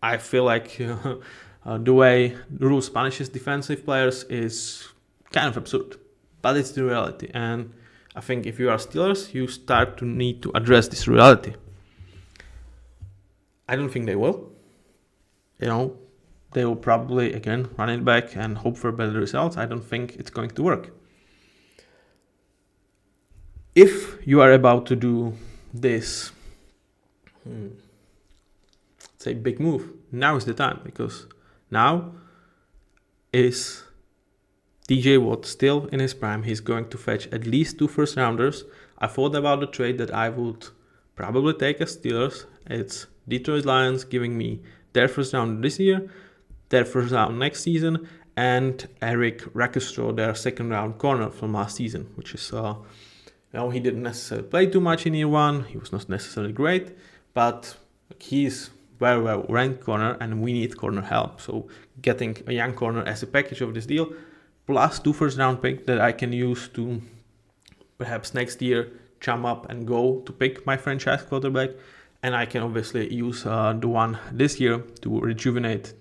I feel like the way the rules punishes defensive players is kind of absurd, but it's the reality. And I think if you are Steelers, you start to need to address this reality. I don't think they will. They will probably, again, run it back and hope for better results. I don't think it's going to work. If you are about to do this, say, big move, now is the time, because now is DJ Watt still in his prime. He's going to fetch at least 2 first rounders. I thought about the trade that I would probably take as Steelers. It's Detroit Lions giving me their first round this year, their first round next season, and Eric Rackestro, their second round corner from last season, which is, he didn't necessarily play too much in year 1. He was not necessarily great, but he's very well ranked corner, and we need corner help. So getting a young corner as a package of this deal, plus 2 first round picks that I can use to perhaps next year jump up and go to pick my franchise quarterback. And I can obviously use the one this year to rejuvenate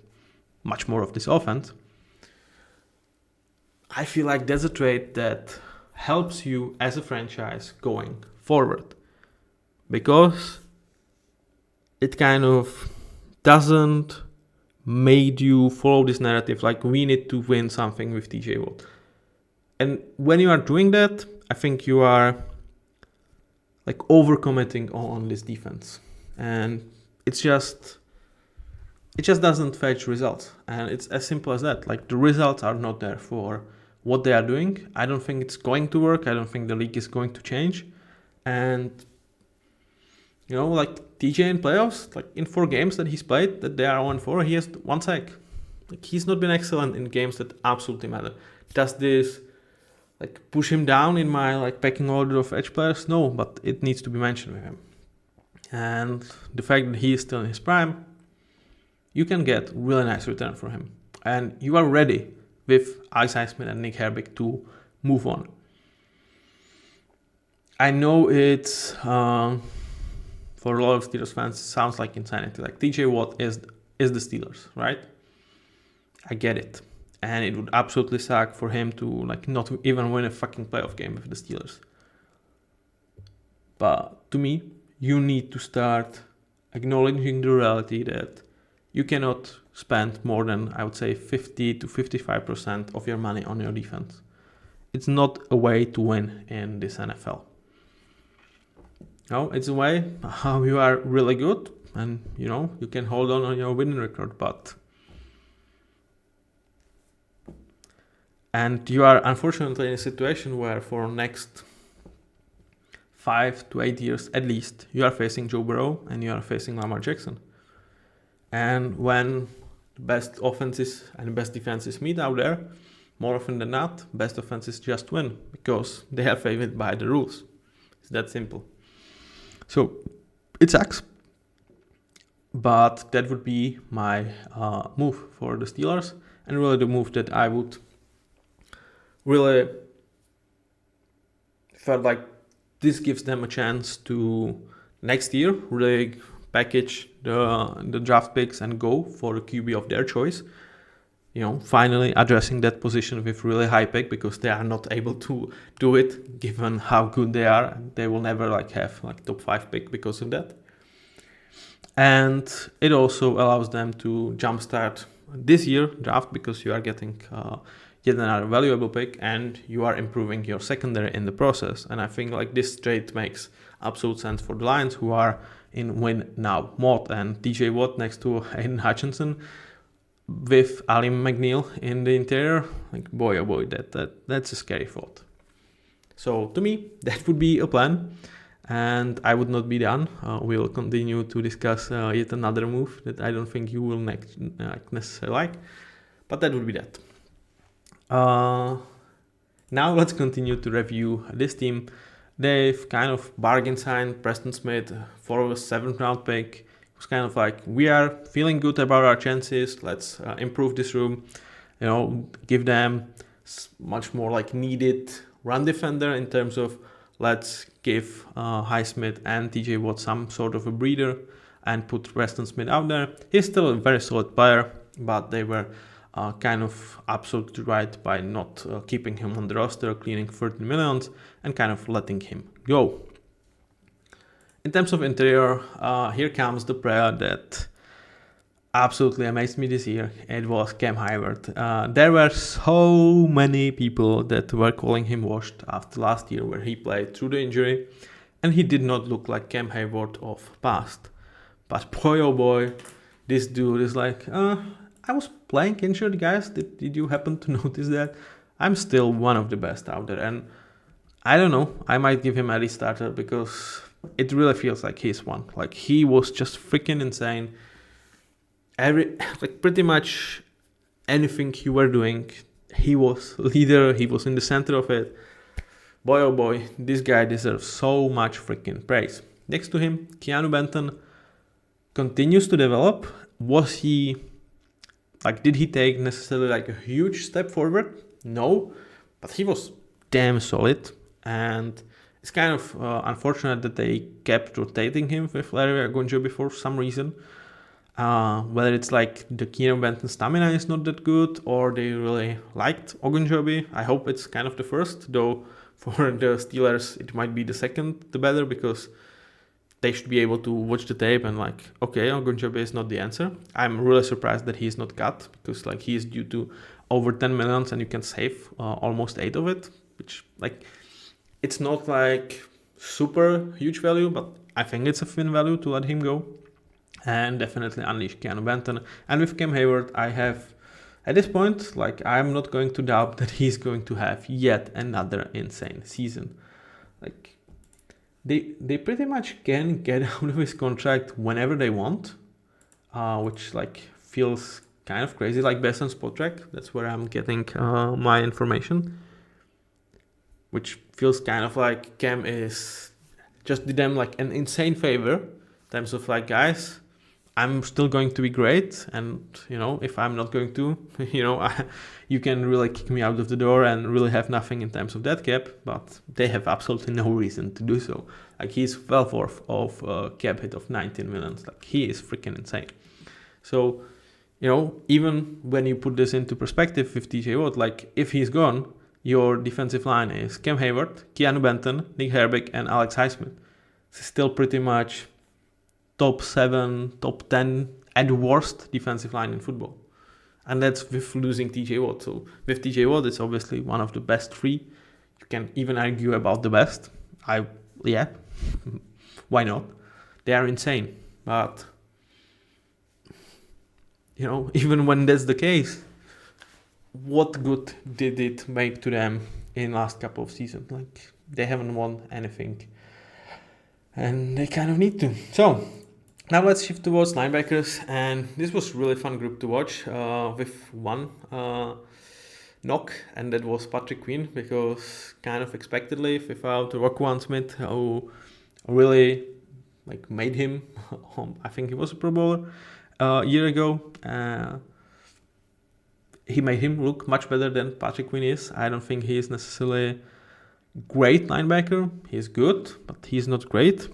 much more of this offense. I feel like that's a trade that helps you as a franchise going forward, because it kind of doesn't make you follow this narrative like we need to win something with TJ Watt. And when you are doing that, I think you are like overcommitting on this defense, and it just doesn't fetch results. And it's as simple as that. Like the results are not there for what they are doing. I don't think it's going to work. I don't think the league is going to change. And like TJ in playoffs, like in 4 games that he's played, that they are 1-4, he has 1 sack. Like he's not been excellent in games that absolutely matter. Does this like push him down in my like pecking order of edge players? No, but it needs to be mentioned with him. And the fact that he is still in his prime, you can get really nice return for him. And you are ready with Alex Highsmith and Nick Herbig to move on. I know it's for a lot of Steelers fans, it sounds like insanity. Like TJ Watt is the Steelers, right? I get it. And it would absolutely suck for him to like not even win a fucking playoff game with the Steelers. But to me, you need to start acknowledging the reality that you cannot spend more than, I would say, 50 to 55% of your money on your defense. It's not a way to win in this NFL. No, it's a way how you are really good and, you can hold on your winning record. But And you are unfortunately in a situation where for next 5 to 8 years at least, you are facing Joe Burrow and you are facing Lamar Jackson. And when the best offenses and best defenses meet out there, more often than not, best offenses just win because they are favored by the rules. It's that simple. So it sucks. But that would be my move for the Steelers, and really the move that I would really felt like this gives them a chance to next year really package the draft picks and go for a QB of their choice. Finally addressing that position with really high pick, because they are not able to do it given how good they are. They will never have top 5 pick because of that. And it also allows them to jumpstart this year draft, because you are getting yet another valuable pick and you are improving your secondary in the process. And I think this trade makes absolute sense for the Lions, who are in win now mode, and TJ Watt next to Aiden Hutchinson with Alim McNeil in the interior. Boy oh boy, that's a scary thought. So to me, that would be a plan. And I would not be done. We'll continue to discuss yet another move that I don't think you will necessarily like. But that would be that. Now let's continue to review this team. They've kind of bargain signed Preston Smith for a 7th round pick. It was kind of we are feeling good about our chances. Let's improve this room. Give them much more needed run defender in terms of let's give Highsmith and TJ Watt some sort of a breather and put Preston Smith out there. He's still a very solid player, but they were kind of absolutely right by not keeping him on the roster, cleaning 30 millions and kind of letting him go. In terms of interior, here comes the player that absolutely amazed me this year. It was Cam Hayward. There were so many people that were calling him washed after last year, where he played through the injury and he did not look like Cam Hayward of past. But boy oh boy, this dude is I was playing injured, guys. Did you happen to notice that? I'm still one of the best out there, and I don't know, I might give him a restarter because it really feels like he's one. He was just freaking insane. Pretty much anything you were doing, he was leader, he was in the center of it. Boy oh boy, this guy deserves so much freaking praise. Next to him, Keanu Benton continues to develop. Was he did he take necessarily a huge step forward? No, but he was damn solid. And it's kind of unfortunate that they kept rotating him with Larry Ogunjobi for some reason. Whether it's the Keanu Benton stamina is not that good, or they really liked Ogunjobi. I hope it's kind of the first, though for the Steelers it might be the second the better, because they should be able to watch the tape and okay, Ogunjobi is not the answer. I'm really surprised that he's not cut, because he is due to over 10 millions and you can save almost 8 of it, which it's not super huge value, but I think it's a thin value to let him go. And definitely unleash Keanu Benton. And with Cam Hayward, I have, at this point, I'm not going to doubt that he's going to have yet another insane season. They pretty much can get out of his contract whenever they want, which feels kind of crazy, based on Spot Track. That's where I'm getting my information, which feels kind of Cam is just did them an insane favor in terms of guys, I'm still going to be great, and if I'm not going to, you can really kick me out of the door and really have nothing in terms of that cap, but they have absolutely no reason to do so. He's well worth of a cap hit of 19 millions. He is freaking insane. So, even when you put this into perspective with TJ Watt, if he's gone, your defensive line is Cam Hayward, Keanu Benton, Nick Herbig, and Alex Highsmith. It's still pretty much top 7, top 10 at worst defensive line in football. And that's with losing TJ Watt. So with TJ Watt, it's obviously one of the best 3. You can even argue about the best. Why not? They are insane. But, even when that's the case, what good did it make to them in last couple of seasons? Like, they haven't won anything, and they kind of need to. So now let's shift towards linebackers, and this was really fun group to watch with one knock, and that was Patrick Quinn, because kind of expectedly without Roquan Smith, who really like made him, I think he was a Pro Bowler a year ago. He made him look much better than Patrick Quinn is. I don't think he is necessarily great linebacker. He's good, but he's not great.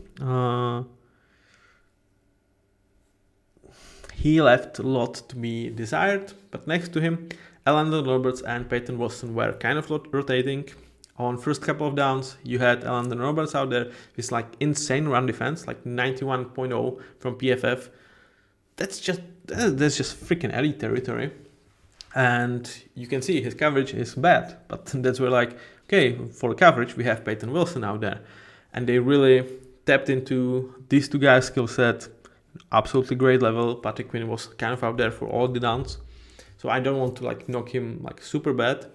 He left a lot to be desired, but next to him, Elandon Roberts and Peyton Watson were kind of rotating. On first couple of downs, you had Elandon Roberts out there with like insane run defense, like 91.0 from PFF. That's just freaking elite territory. And you can see his coverage is bad, but that's where like, okay, for coverage, we have Peyton Wilson out there. And they really tapped into these two guys' skill set, absolutely great level. Patrick Quinn was kind of out there for all the downs. So I don't want to like knock him like super bad.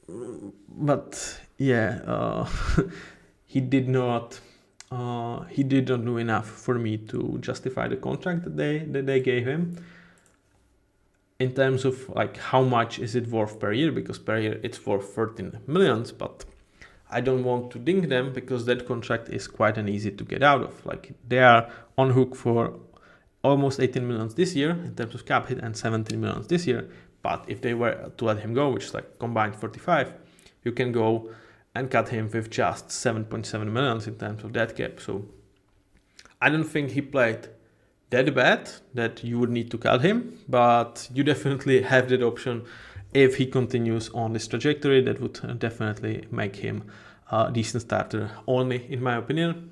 But yeah, he did not do enough for me to justify the contract that they gave him. In terms of like how much is it worth per year, because per year it's worth 13 millions, but I don't want to ding them because that contract is quite an easy to get out of. Like, they are on hook for almost 18 millions this year in terms of cap hit and 17 millions this year. But if they were to let him go, which is like combined 45, you can go and cut him with just 7.7 millions in terms of that cap. So I don't think he played that bad that you would need to cut him, but you definitely have that option. If he continues on this trajectory, that would definitely make him a decent starter, only in my opinion.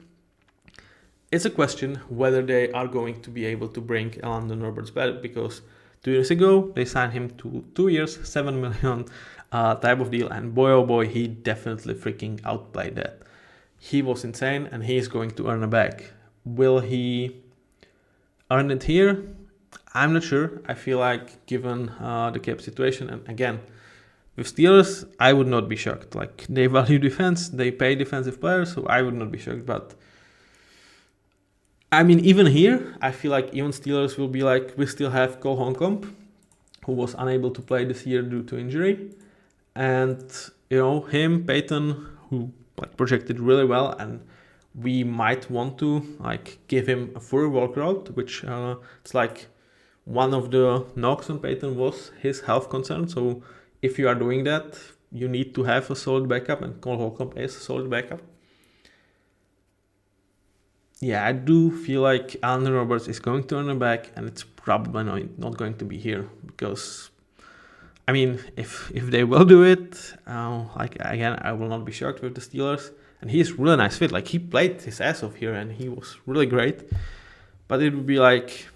It's a question whether they are going to be able to bring Elandon Roberts back, because 2 years ago they signed him to 2 years, 7 million type of deal, and boy oh boy, he definitely freaking outplayed that. He was insane, and he is going to earn it back. Will he earn it here? I'm not sure. I feel like, given the cap situation, and again, with Steelers, I would not be shocked. Like, they value defense, they pay defensive players, so I would not be shocked. But I mean, even here, I feel like even Steelers will be like, we still have Cole Holcomb, who was unable to play this year due to injury, and him, Peyton, who like projected really well, and we might want to like give him a full workload, which it's like one of the knocks on Peyton was his health concern. So if you are doing that, you need to have a solid backup, and Cole Holcomb is a solid backup. Yeah, I do feel like Elandon Roberts is going to earn it back, and it's probably not going to be here, because I mean, if they will do it, like again, I will not be shocked with the Steelers. And he's really nice fit. Like, he played his ass off here, and he was really great. But it would be like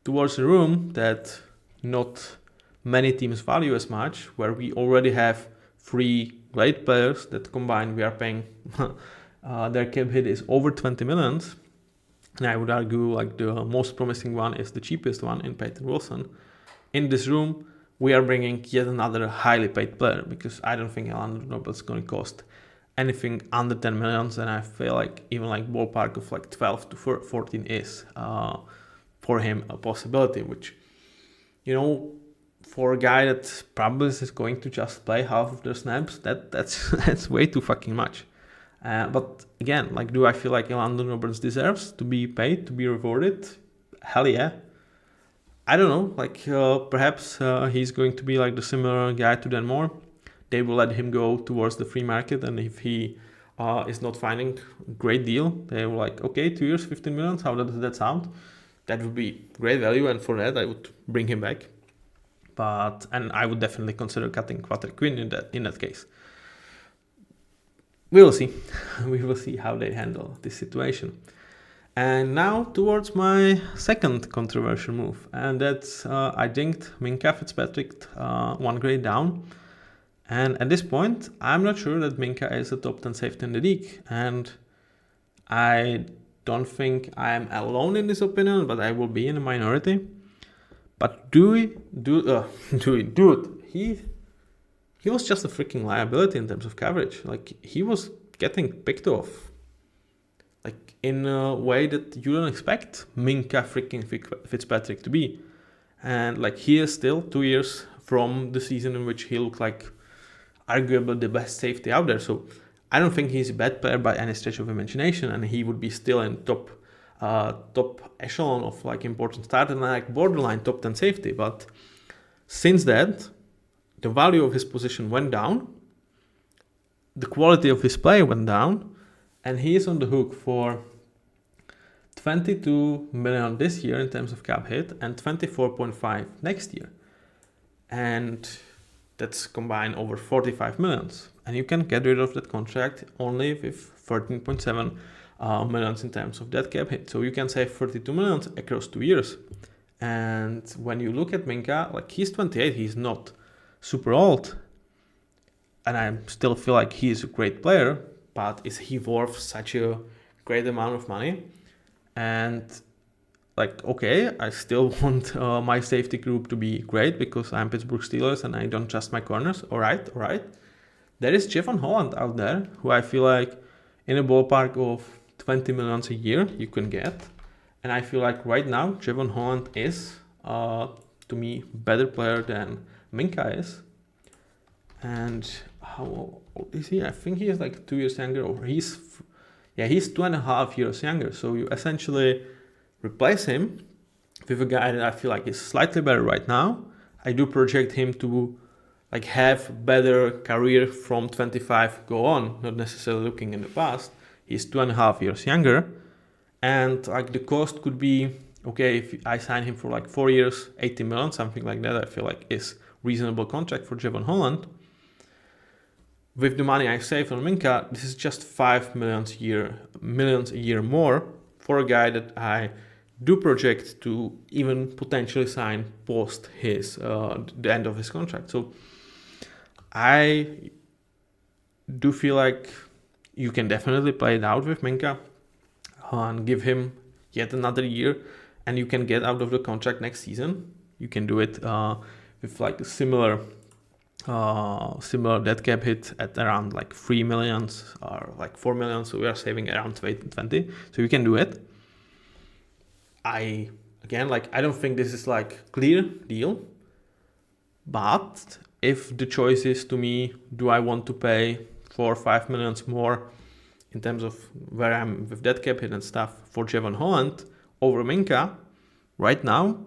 towards a room that not many teams value as much, where we already have 3 great players that combined we are paying their cap hit is over 20 millions. And I would argue like the most promising one is the cheapest one in Peyton Wilson. In this room, we are bringing yet another highly paid player, because I don't think Elandon Roberts is going to cost anything under 10 millions, and I feel like even like ballpark of like 12 to 14 is for him a possibility, which, for a guy that probably is going to just play half of their snaps, that's way too fucking much. But again, like, do I feel like Elandon Roberts deserves to be paid, to be rewarded? Hell yeah. I don't know, like perhaps he's going to be like the similar guy to Dan Moore. They will let him go towards the free market, and if he is not finding a great deal, they will like, okay, 2 years, 15 million, how does that sound? That would be great value, and for that I would bring him back. And I would definitely consider cutting Patrick Quinn in that case. We will see. We will see how they handle this situation. And now towards my second controversial move, and that's I dinked Minkah Fitzpatrick 1 grade down. And at this point, I'm not sure that Minkah is a top 10 safety in the league. And I don't think I'm alone in this opinion, but I will be in a minority. But dude, he was just a freaking liability in terms of coverage. Like, he was getting picked off, like, in a way that you don't expect Minka freaking Fitzpatrick to be. And like, he is still 2 years from the season in which he looked like arguably the best safety out there. So I don't think he's a bad player by any stretch of imagination, and he would be still in top echelon of like important starter and like borderline top 10 safety. But since that, the value of his position went down, the quality of his play went down, and he is on the hook for 22 million this year in terms of cap hit and 24.5 next year. And that's combined over 45 millions. And you can get rid of that contract only with 13.7 millions in terms of that cap hit. So you can save 32 millions across 2 years. And when you look at Minka, like, he's 28, he's not super old. And I still feel like he's a great player, but is he worth such a great amount of money? And like, okay, I still want my safety group to be great because I'm Pittsburgh Steelers and I don't trust my corners. All right. There is Javon Holland out there who I feel like in a ballpark of 20 millions a year you can get. And I feel like right now Javon Holland is, to me, better player than Minka is. And how old is he? I think he is like 2 years younger, or he's 2.5 years younger. So you essentially replace him with a guy that I feel like is slightly better right now. I do project him to like have better career from 25 go on, not necessarily looking in the past. He's 2.5 years younger, and like the cost could be, okay, if I sign him for like 4 years, 80 million, something like that, I feel like is reasonable contract for Javon Holland. With the money I save on Minka, this is just 5 millions a year more for a guy that I do project to even potentially sign post his the end of his contract. So I do feel like you can definitely play it out with Minka and give him yet another year, and you can get out of the contract next season. You can do it with like a similar dead cap hit at around like 3 millions or like 4 million. So we are saving around 20. So you can do it. I don't think this is like clear deal, but if the choice is to me, do I want to pay 4 or 5 millions more in terms of where I'm with that cap hit and stuff for Javon Holland over Minka right now,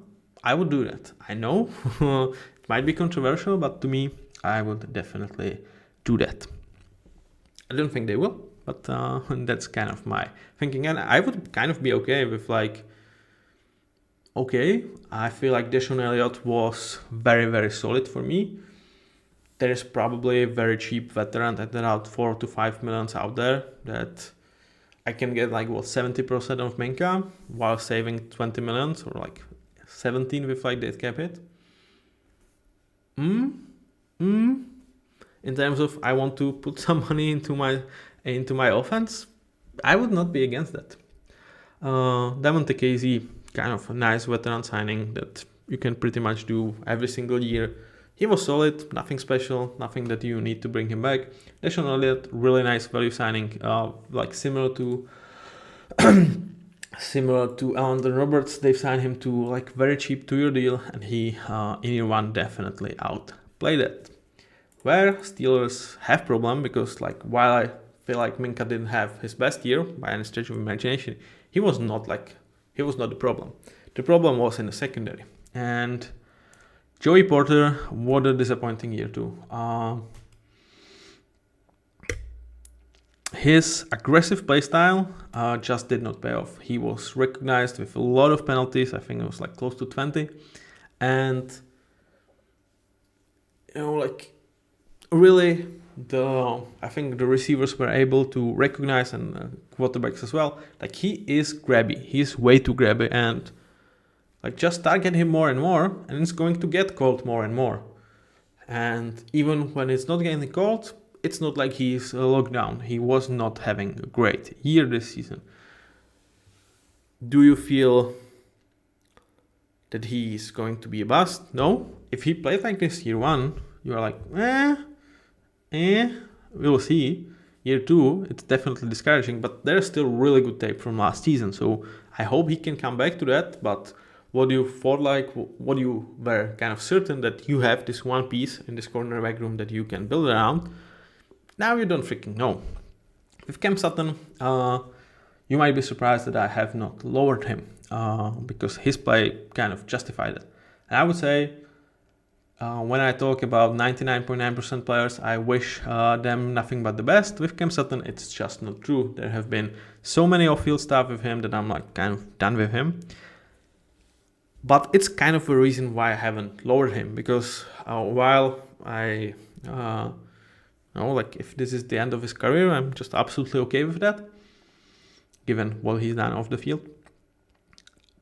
I would do that. I know it might be controversial, but to me, I would definitely do that. I don't think they will, but that's kind of my thinking. And I would kind of be okay with like, okay, I feel like Deshaun Elliott was very, very solid for me. There is probably a very cheap veteran at around 4 to 5 millions out there that I can get like 70% of Minka while saving 20 millions or like 17 with like that cap hit. In terms of I want to put some money into my offense, I would not be against that. Davante Casey, kind of a nice veteran signing that you can pretty much do every single year. He was solid, nothing special, nothing that you need to bring him back. Deshaun Elliott, really nice value signing, like similar to Allen Roberts. They've signed him to like very cheap 2-year deal, and he in year one definitely outplayed it. Where Steelers have problem, because like while I feel like Minka didn't have his best year by any stretch of imagination, he was not the problem. The problem was in the secondary. And Joey Porter, what a disappointing year too. His aggressive play style just did not pay off. He was recognized with a lot of penalties. I think it was like close to 20. And, really, I think the receivers were able to recognize, and quarterbacks as well, like he is grabby. He's way too grabby, and like just target him more and more, and it's going to get called more and more. And even when it's not getting called, it's not like he's locked down. He was not having a great year this season. Do you feel that he's going to be a bust? No. If he played like this year one, you are like, we'll see. Year 2, it's definitely discouraging, but there's still really good tape from last season. So I hope he can come back to that. But what you thought like, what you were kind of certain that you have this one piece in this cornerback room that you can build around, now you don't freaking know. With Cam Sutton, you might be surprised that I have not lowered him because his play kind of justified it. And I would say when I talk about 99.9% players, I wish them nothing but the best. With Cam Sutton, it's just not true. There have been so many off-field stuff with him that I'm like kind of done with him. But it's kind of a reason why I haven't lowered him, because while I like if this is the end of his career, I'm just absolutely okay with that, given what he's done off the field.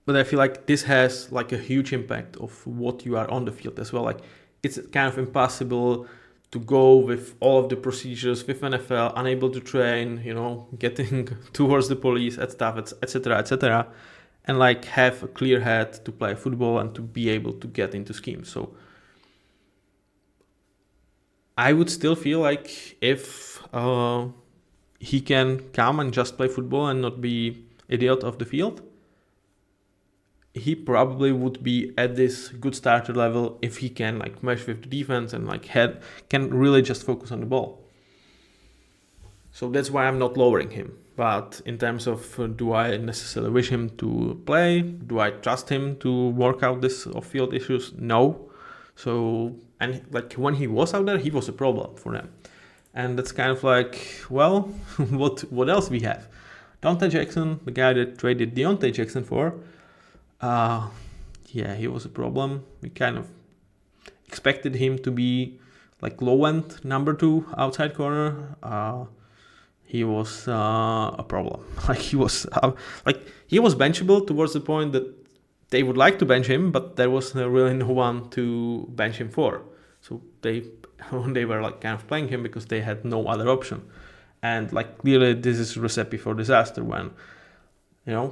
But I feel like this has like a huge impact of what you are on the field as well. Like it's kind of impossible to go with all of the procedures with NFL, unable to train, getting towards the police and stuff, etc., and like have a clear head to play football and to be able to get into schemes. So I would still feel like if he can come and just play football and not be idiot off the field, he probably would be at this good starter level if he can like mesh with the defense and like can really just focus on the ball. So that's why I'm not lowering him. But in terms of do I necessarily wish him to play? Do I trust him to work out this off-field issues? No. So, and like when he was out there, he was a problem for them. And that's kind of like, well, what else we have? Dante Jackson, the guy that traded Deontay Jackson for, he was a problem. We kind of expected him to be like low-end number 2 outside corner. He was a problem. Like he was benchable towards the point that they would like to bench him, but there was really no one to bench him for. So they were like kind of playing him because they had no other option. And like clearly this is a recipe for disaster when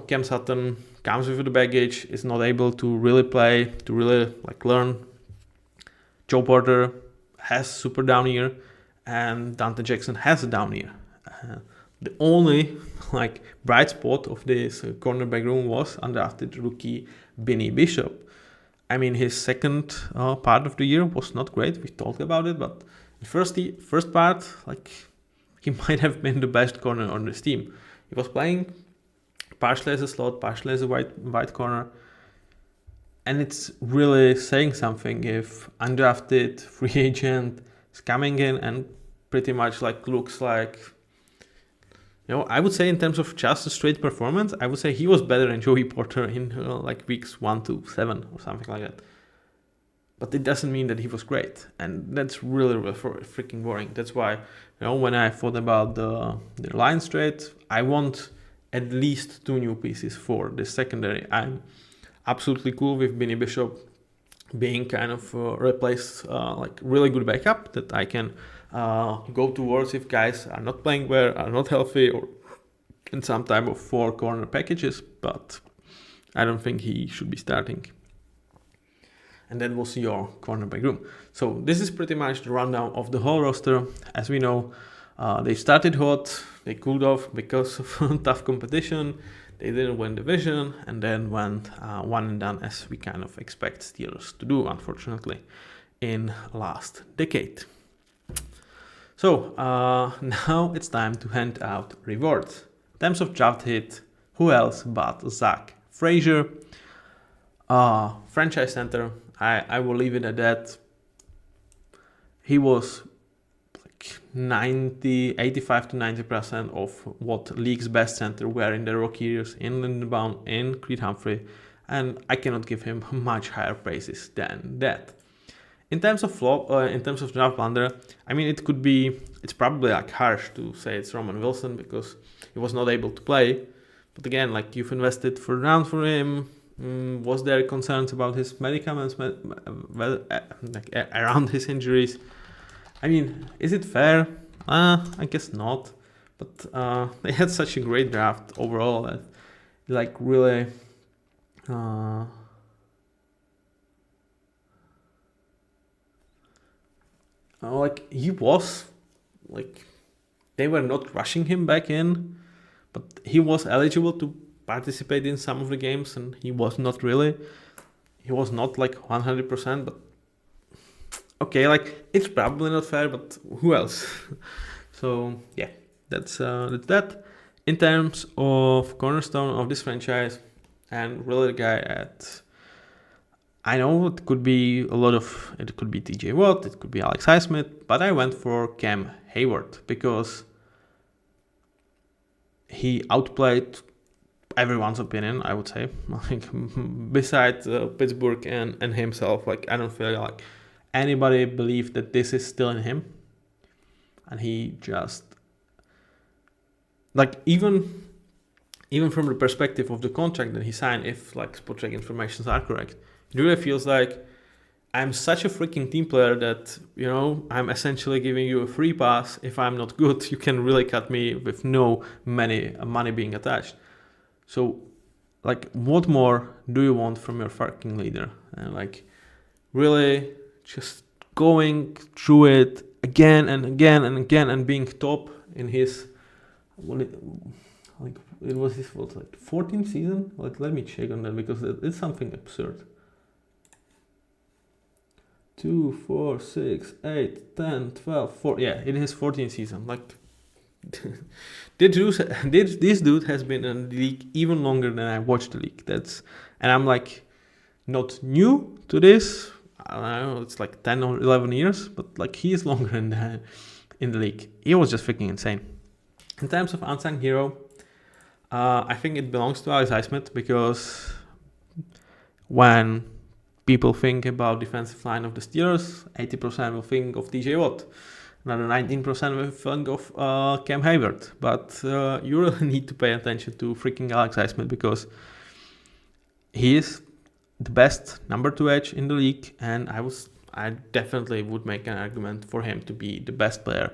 Cam Sutton comes with the baggage, is not able to really play, to really like learn. Joe Porter has super down year, and Dante Jackson has a down year. The only like bright spot of this cornerback room was undrafted rookie Benny Bishop. I mean, his second part of the year was not great. We talked about it, but the first part, like he might have been the best corner on this team. He was playing partially as a slot, partially as a wide corner. And it's really saying something if undrafted free agent is coming in and pretty much like looks like, I would say in terms of just a straight performance, I would say he was better than Joey Porter in like weeks 1 to 7 or something like that. But it doesn't mean that he was great. And that's really, really freaking boring. That's why, when I thought about the Lions trade, I want at least 2 new pieces for the secondary. I'm absolutely cool with Benny Bishop being kind of replaced like really good backup that I can go towards if guys are not playing well, are not healthy, or in some type of 4 corner packages, but I don't think he should be starting. And that was your cornerback room. So this is pretty much the rundown of the whole roster. As we know, they started hot, they cooled off because of tough competition. They didn't win division and then went one and done as we kind of expect Steelers to do, unfortunately, in last decade. So now it's time to hand out rewards. In terms of draft hit, who else but Zach Frazier, franchise center. I will leave it at that. He was 85 to 90% of what league's best center were in the rookie years in Lindenbaum, in Creed Humphrey, and I cannot give him much higher praises than that. In terms of flop, in terms of draft blunder, I mean it's probably like harsh to say it's Roman Wilson because he was not able to play, but again, like you've invested for round for him. Was there concerns about his medicaments around his injuries? I mean, is it fair? I guess not. But they had such a great draft overall that, like, really. like he was, like they were not rushing him back in, but he was eligible to participate in some of the games, and he was not really. He was not like 100%, but okay, like it's probably not fair, but who else? So yeah, that's that. In terms of cornerstone of this franchise, and really the guy at, I know it could be it could be TJ Watt, it could be Alex Highsmith, but I went for Cam Hayward because he outplayed everyone's opinion, I would say. Like besides Pittsburg and himself, like I don't feel like anybody believed that this is still in him, and he just like even from the perspective of the contract that he signed, if like spot check informations are correct, it really feels like I'm such a freaking team player that, you know, I'm essentially giving you a free pass. If I'm not good, you can really cut me with no money being attached. So, like, what more do you want from your fucking leader? And like, really just going through it again and again and again and being top in his, it was his what, like 14th season? Like, let me check on that because it's something absurd. 2, 4, 6, 8, 10, 12, 4. Yeah, it is 14th season. Like, this dude has been in the league even longer than I watched the league. And I'm like not new to this. I don't know, it's like 10 or 11 years, but like he is longer in the league. He was just freaking insane. In terms of unsung hero, I think it belongs to Alex Highsmith because when people think about defensive line of the Steelers, 80% will think of TJ Watt. Another 19% will think of Cam Hayward. But you really need to pay attention to freaking Alex Highsmith because he is the best number 2 edge in the league, and I definitely would make an argument for him to be the best player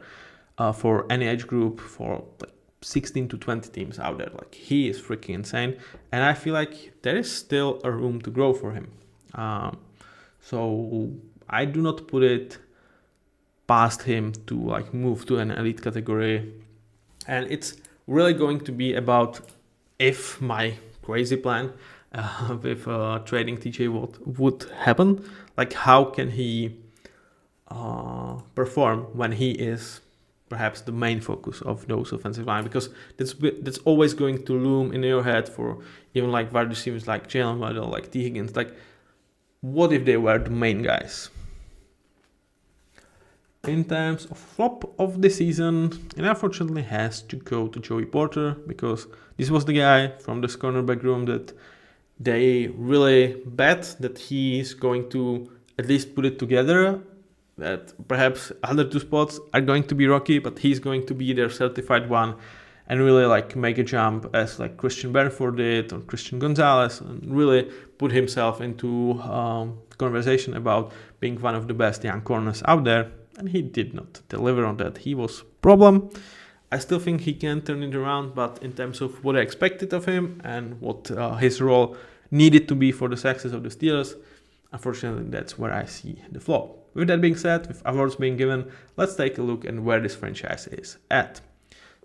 for any edge group for like 16 to 20 teams out there. Like he is freaking insane, and I feel like there is still a room to grow for him. So I do not put it past him to like move to an elite category, and it's really going to be about if my crazy plan with trading TJ Watt would happen, like how can he perform when he is perhaps the main focus of those offensive line, because that's always going to loom in your head for even like wide receivers like Jalen Waddle, like T. Higgins, like what if they were the main guys? In terms of flop of the season, it unfortunately has to go to Joey Porter because this was the guy from this cornerback room that they really bet that he is going to at least put it together, that perhaps other 2 spots are going to be rocky, but he's going to be their certified one and really like make a jump as like Christian Benford did or Christian Gonzalez, and really put himself into conversation about being one of the best young corners out there. And he did not deliver on that. He was a problem. I still think he can turn it around, but in terms of what I expected of him and what his role needed to be for the success of the Steelers, unfortunately, that's where I see the flaw. With that being said, with awards being given, let's take a look at where this franchise is at.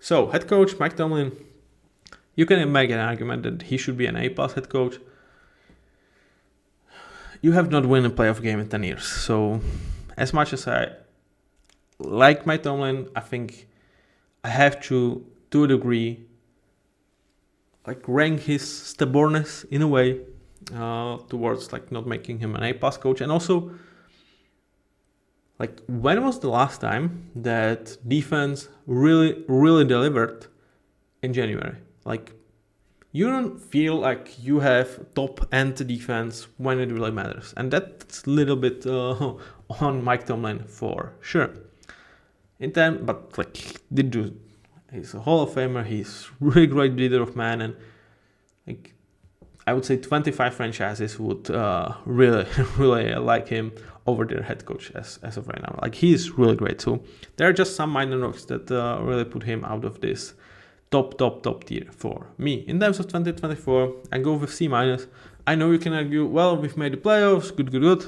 So, head coach Mike Tomlin, you can make an argument that he should be an A+ head coach. You have not won a playoff game in 10 years. So, as much as I like Mike Tomlin, I think I have to a degree, like rank his stubbornness in a way towards like not making him an A+ coach. And also, like, when was the last time that defense really delivered in January? Like, you don't feel like you have top end defense when it really matters, and that's a little bit on Mike Tomlin for sure. But like, he's a Hall of Famer. He's really great leader of men, and like I would say 25 franchises would really like him over their head coach as of right now. Like, he's really great. So there are just some minor knocks that really put him out of this top tier for me. In terms of 2024, I go with C-. I know you can argue, well, we've made the playoffs, good.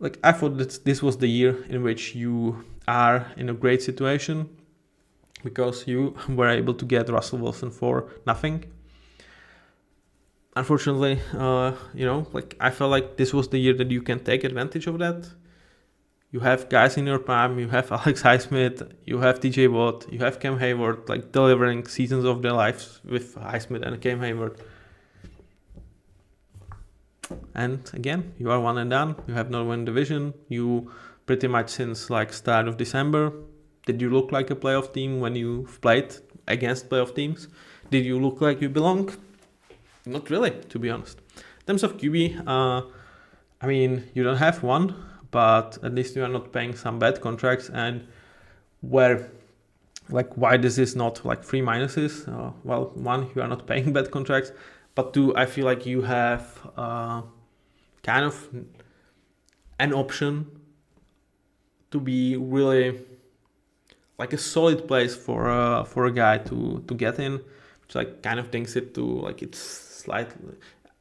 like I thought that this was the year in which you are in a great situation because you were able to get Russell Wilson for nothing. Unfortunately, like I felt like this was the year that you can take advantage of that. You have guys in your prime, you have Alex Highsmith, you have TJ Watt, you have Cam Hayward, like delivering seasons of their lives with Highsmith and Cam Hayward. And again, you are one and done. You have not won division. You pretty much since like start of December, did you look like a playoff team when you played against playoff teams? Did you look like you belong? Not really, to be honest. In terms of QB, I mean, you don't have one, but at least you are not paying some bad contracts. And where, like, why this is not like 3 minuses? Well, one, you are not paying bad contracts, but two, I feel like you have kind of an option to be really like a solid place for a guy to get in, which like kind of thinks it to like it's slightly.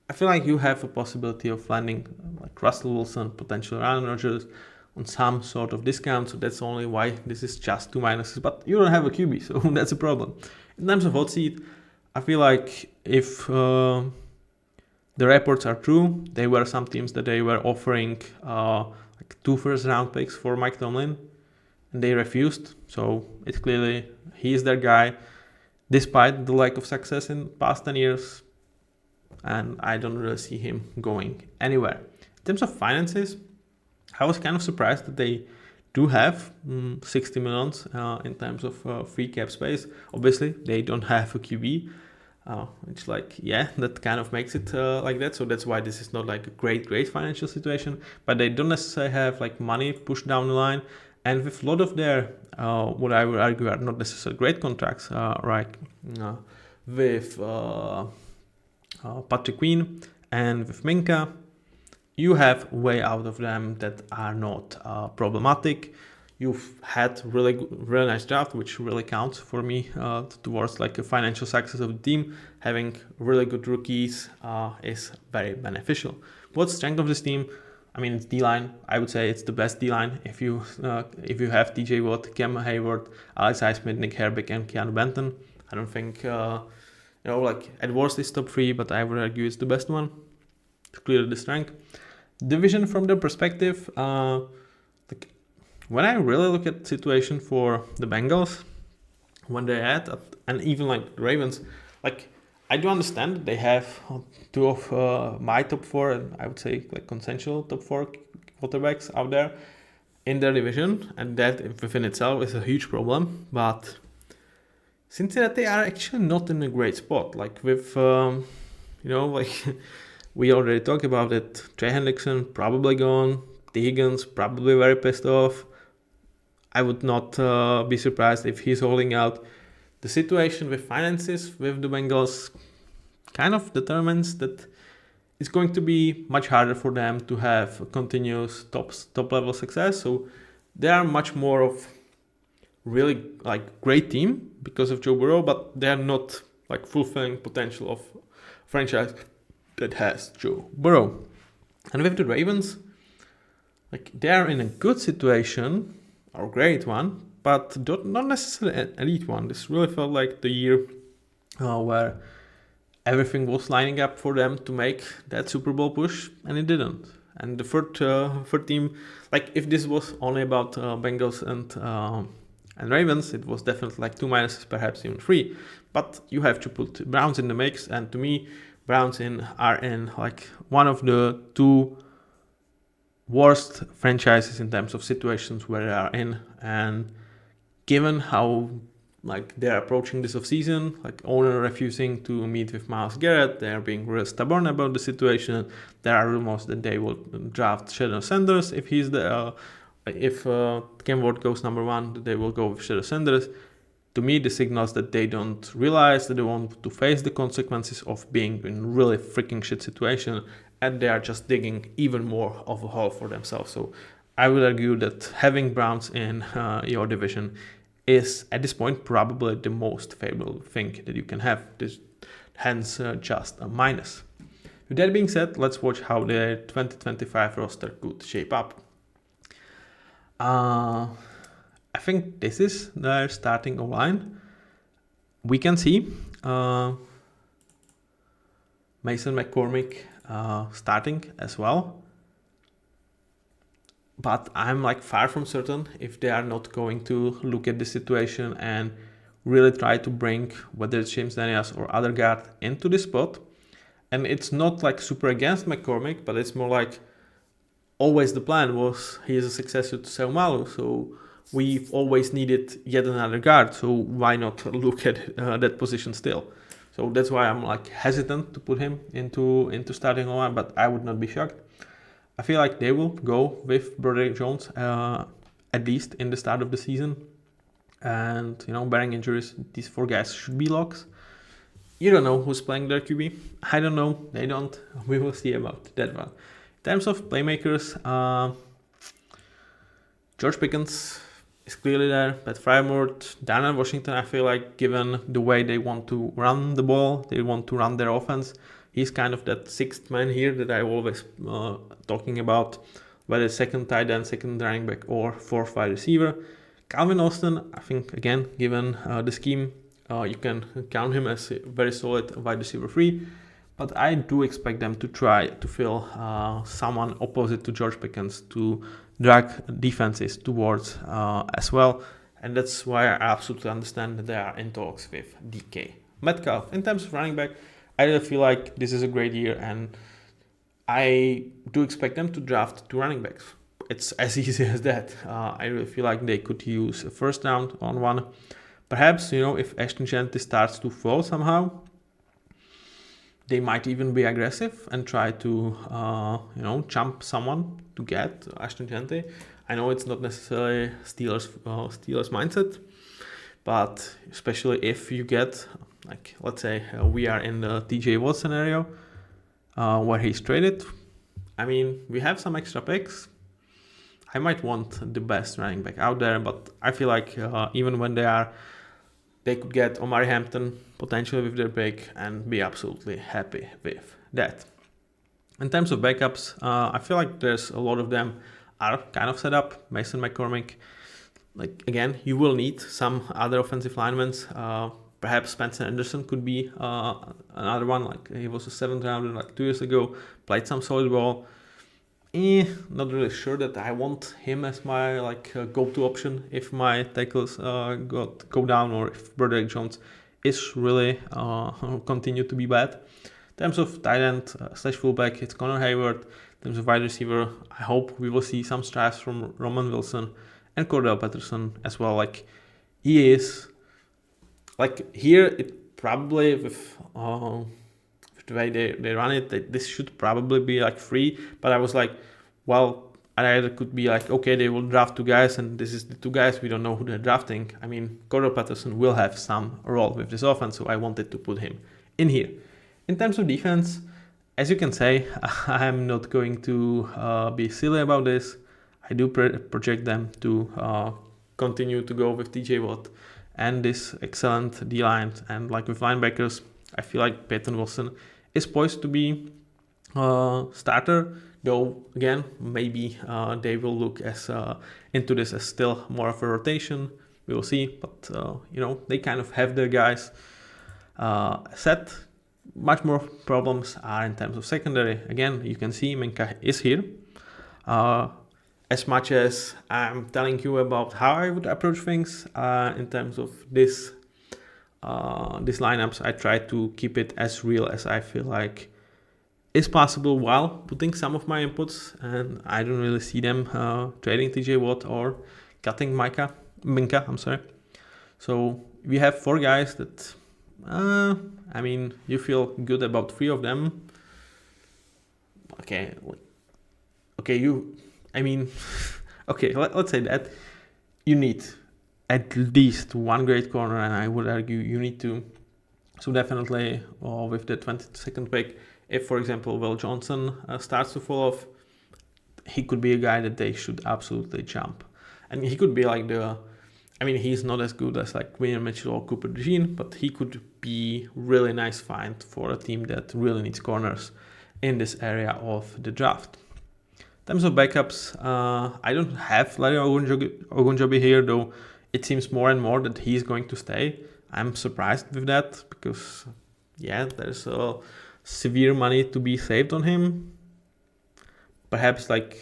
I feel like you have a possibility of landing like Russell Wilson, potential Aaron Rodgers on some sort of discount. So that's only why this is just 2 minuses. But you don't have a QB, so that's a problem. In terms of hot seat, I feel like if the reports are true, there were some teams that they were offering like 2 first-round picks for Mike Tomlin, and they refused. So it's clearly he is their guy, despite the lack of success in past 10 years. And I don't really see him going anywhere. In terms of finances, I was kind of surprised that they do have 60 millions in terms of free cap space. Obviously, they don't have a QB. It's like, yeah, that kind of makes it like that. So that's why this is not like a great financial situation. But they don't necessarily have like money pushed down the line. And with a lot of their, what I would argue are not necessarily great contracts, with Patrick Queen and with Minka, you have way out of them that are not problematic. You've had really nice draft, which really counts for me towards like a financial success of the team. Having really good rookies is very beneficial. What's the strength of this team? I mean, it's D-line. I would say it's the best D-line if you have TJ Watt, Cam Hayward, Alex Highsmith, Nick Herbig, and Keanu Benton. I don't think like at worst it's top 3, but I would argue it's the best one. It's clearly the strength. Division from their perspective, like when I really look at the situation for the Bengals, when they had and even like the Ravens, like I do understand that they have 2 of my top 4 and I would say like consensual top 4 quarterbacks out there in their division, and that within itself is a huge problem. But Cincinnati are actually not in a great spot. Like with, like we already talked about it. Trey Hendrickson probably gone. T. Higgins probably very pissed off. I would not be surprised if he's holding out. The situation with finances with the Bengals kind of determines that it's going to be much harder for them to have continuous top level success. So they are much more of really like great team because of Joe Burrow, but they are not like fulfilling potential of franchise that has Joe Burrow. And with the Ravens, like they are in a good situation, or great one, but not necessarily an elite one. This really felt like the year where everything was lining up for them to make that Super Bowl push, and it didn't. And the third team, like if this was only about Bengals and Ravens, it was definitely like 2 minuses, perhaps even 3. But you have to put Browns in the mix, and to me, Browns are in like one of the 2 worst franchises in terms of situations where they are in. And given how like they're approaching this offseason, like owner refusing to meet with Myles Garrett, they're being real stubborn about the situation. There are rumors that they will draft Shedon Sanders if he's the if Cam Ward goes number 1, they will go with Shedon Sanders. To me, this signals that they don't realize that they want to face the consequences of being in really freaking shit situation, and they are just digging even more of a hole for themselves. So I would argue that having Browns in your division is at this point probably the most favorable thing that you can have. This, hence just a minus. With that being said, let's watch how the 2025 roster could shape up. I think this is their starting line. We can see Mason McCormick starting as well. But I'm like far from certain if they are not going to look at the situation and really try to bring whether it's James Daniels or other guard into the spot. And it's not like super against McCormick, but it's more like always the plan was he is a successor to Seumalo, so we've always needed yet another guard, so why not look at that position still? So that's why I'm like hesitant to put him into starting line, but I would not be shocked. I feel like they will go with Broderick Jones at least in the start of the season, and barring injuries, these 4 guys should be locks. You don't know who's playing their QB. I don't know. They don't. We will see about that one. In terms of playmakers, George Pickens is clearly there. Pat Frymouth, Darnell Washington, I feel like given the way they want to run the ball, they want to run their offense, he's kind of that 6th man here that I always talking about, whether second tight end, second running back, or 4th wide receiver. Calvin Austin, I think, again, given the scheme, you can count him as a very solid wide receiver 3. But I do expect them to try to fill someone opposite to George Pickens to drag defenses towards as well. And that's why I absolutely understand that they are in talks with DK Metcalf. In terms of running back, I really feel like this is a great year, and I do expect them to draft 2 running backs. It's as easy as that. I really feel like they could use a first round on one. Perhaps, if Ashton Jeanty starts to fall somehow, they might even be aggressive and try to, jump someone to get Ashton Jeanty. I know it's not necessarily Steelers mindset, but especially if you get, like, let's say we are in the TJ Watt scenario where he's traded. I mean, we have some extra picks. I might want the best running back out there, but I feel like even when they could get Omari Hampton potentially with their pick and be absolutely happy with that. In terms of backups, I feel like there's a lot of them are kind of set up. Mason McCormick, like, again, you will need some other offensive linemen. Perhaps Spencer Anderson could be another one. Like, he was a 7th rounder like 2 years ago, played some solid ball. Not really sure that I want him as my go-to option if my tackles go down, or if Broderick Jones is really continue to be bad. In terms of tight end / fullback, it's Connor Hayward. In terms of wide receiver, I hope we will see some strides from Roman Wilson and Cordell Patterson as well. Like, he is, like, here it probably with the way they run it, this should probably be like free. But I was like, well, I either could be like, okay, they will draft 2 guys, and this is the 2 guys, we don't know who they're drafting. I mean, Cordell Patterson will have some role with this offense, so I wanted to put him in here. In terms of defense, as you can say, I'm not going to be silly about this. I do project them to continue to go with TJ Watt and this excellent D-line. And like with linebackers, I feel like Peyton Wilson is poised to be starter, though again, maybe they will look into this as still more of a rotation. We will see, but they kind of have their guys set. Much more problems are in terms of secondary. Again, you can see Minkah is here. As much as I'm telling you about how I would approach things in terms of these lineups, I try to keep it as real as I feel like is possible while putting some of my inputs, and I don't really see them trading TJ Watt or cutting Minkah. I'm sorry. So we have 4 guys that, I mean, you feel good about 3 of them. Okay, let's say that you need at least 1 great corner, and I would argue you need 2. So definitely with the 22nd pick, if, for example, Will Johnson starts to fall off, he could be a guy that they should absolutely jump. And he could be like he's not as good as like William Mitchell or Cooper DeJean, but he could be really nice find for a team that really needs corners in this area of the draft. In terms of backups, I don't have Larry Ogunjobi here, though it seems more and more that he's going to stay. I'm surprised with that because, yeah, there's severe money to be saved on him. Perhaps like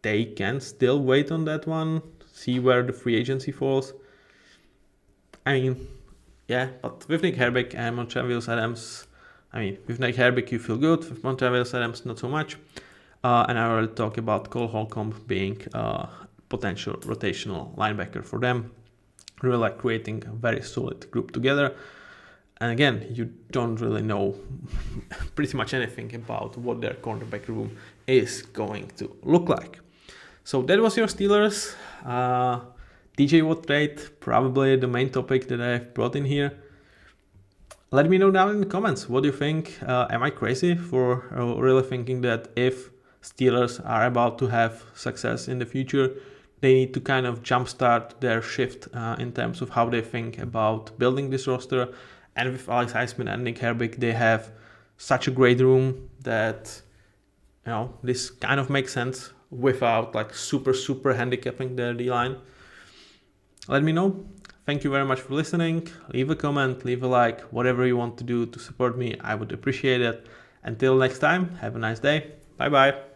they can still wait on that one, see where the free agency falls. I mean, yeah, but with Nick Herbig and Montravius Adams, with Nick Herbig you feel good, with Montravius Adams not so much. And I already talked about Cole Holcomb being a potential rotational linebacker for them. Really like creating a very solid group together. And again, you don't really know pretty much anything about what their cornerback room is going to look like. So that was your Steelers. DJ Watt trade, probably the main topic that I've brought in here. Let me know down in the comments. What do you think? Am I crazy for really thinking that if Steelers are about to have success in the future, they need to kind of jumpstart their shift in terms of how they think about building this roster? And with Alex Highsmith and Nick Herbig, they have such a great room that, this kind of makes sense without like super handicapping their D-line. Let me know. Thank you very much for listening. Leave a comment, leave a like, whatever you want to do to support me, I would appreciate it. Until next time, have a nice day. Bye bye.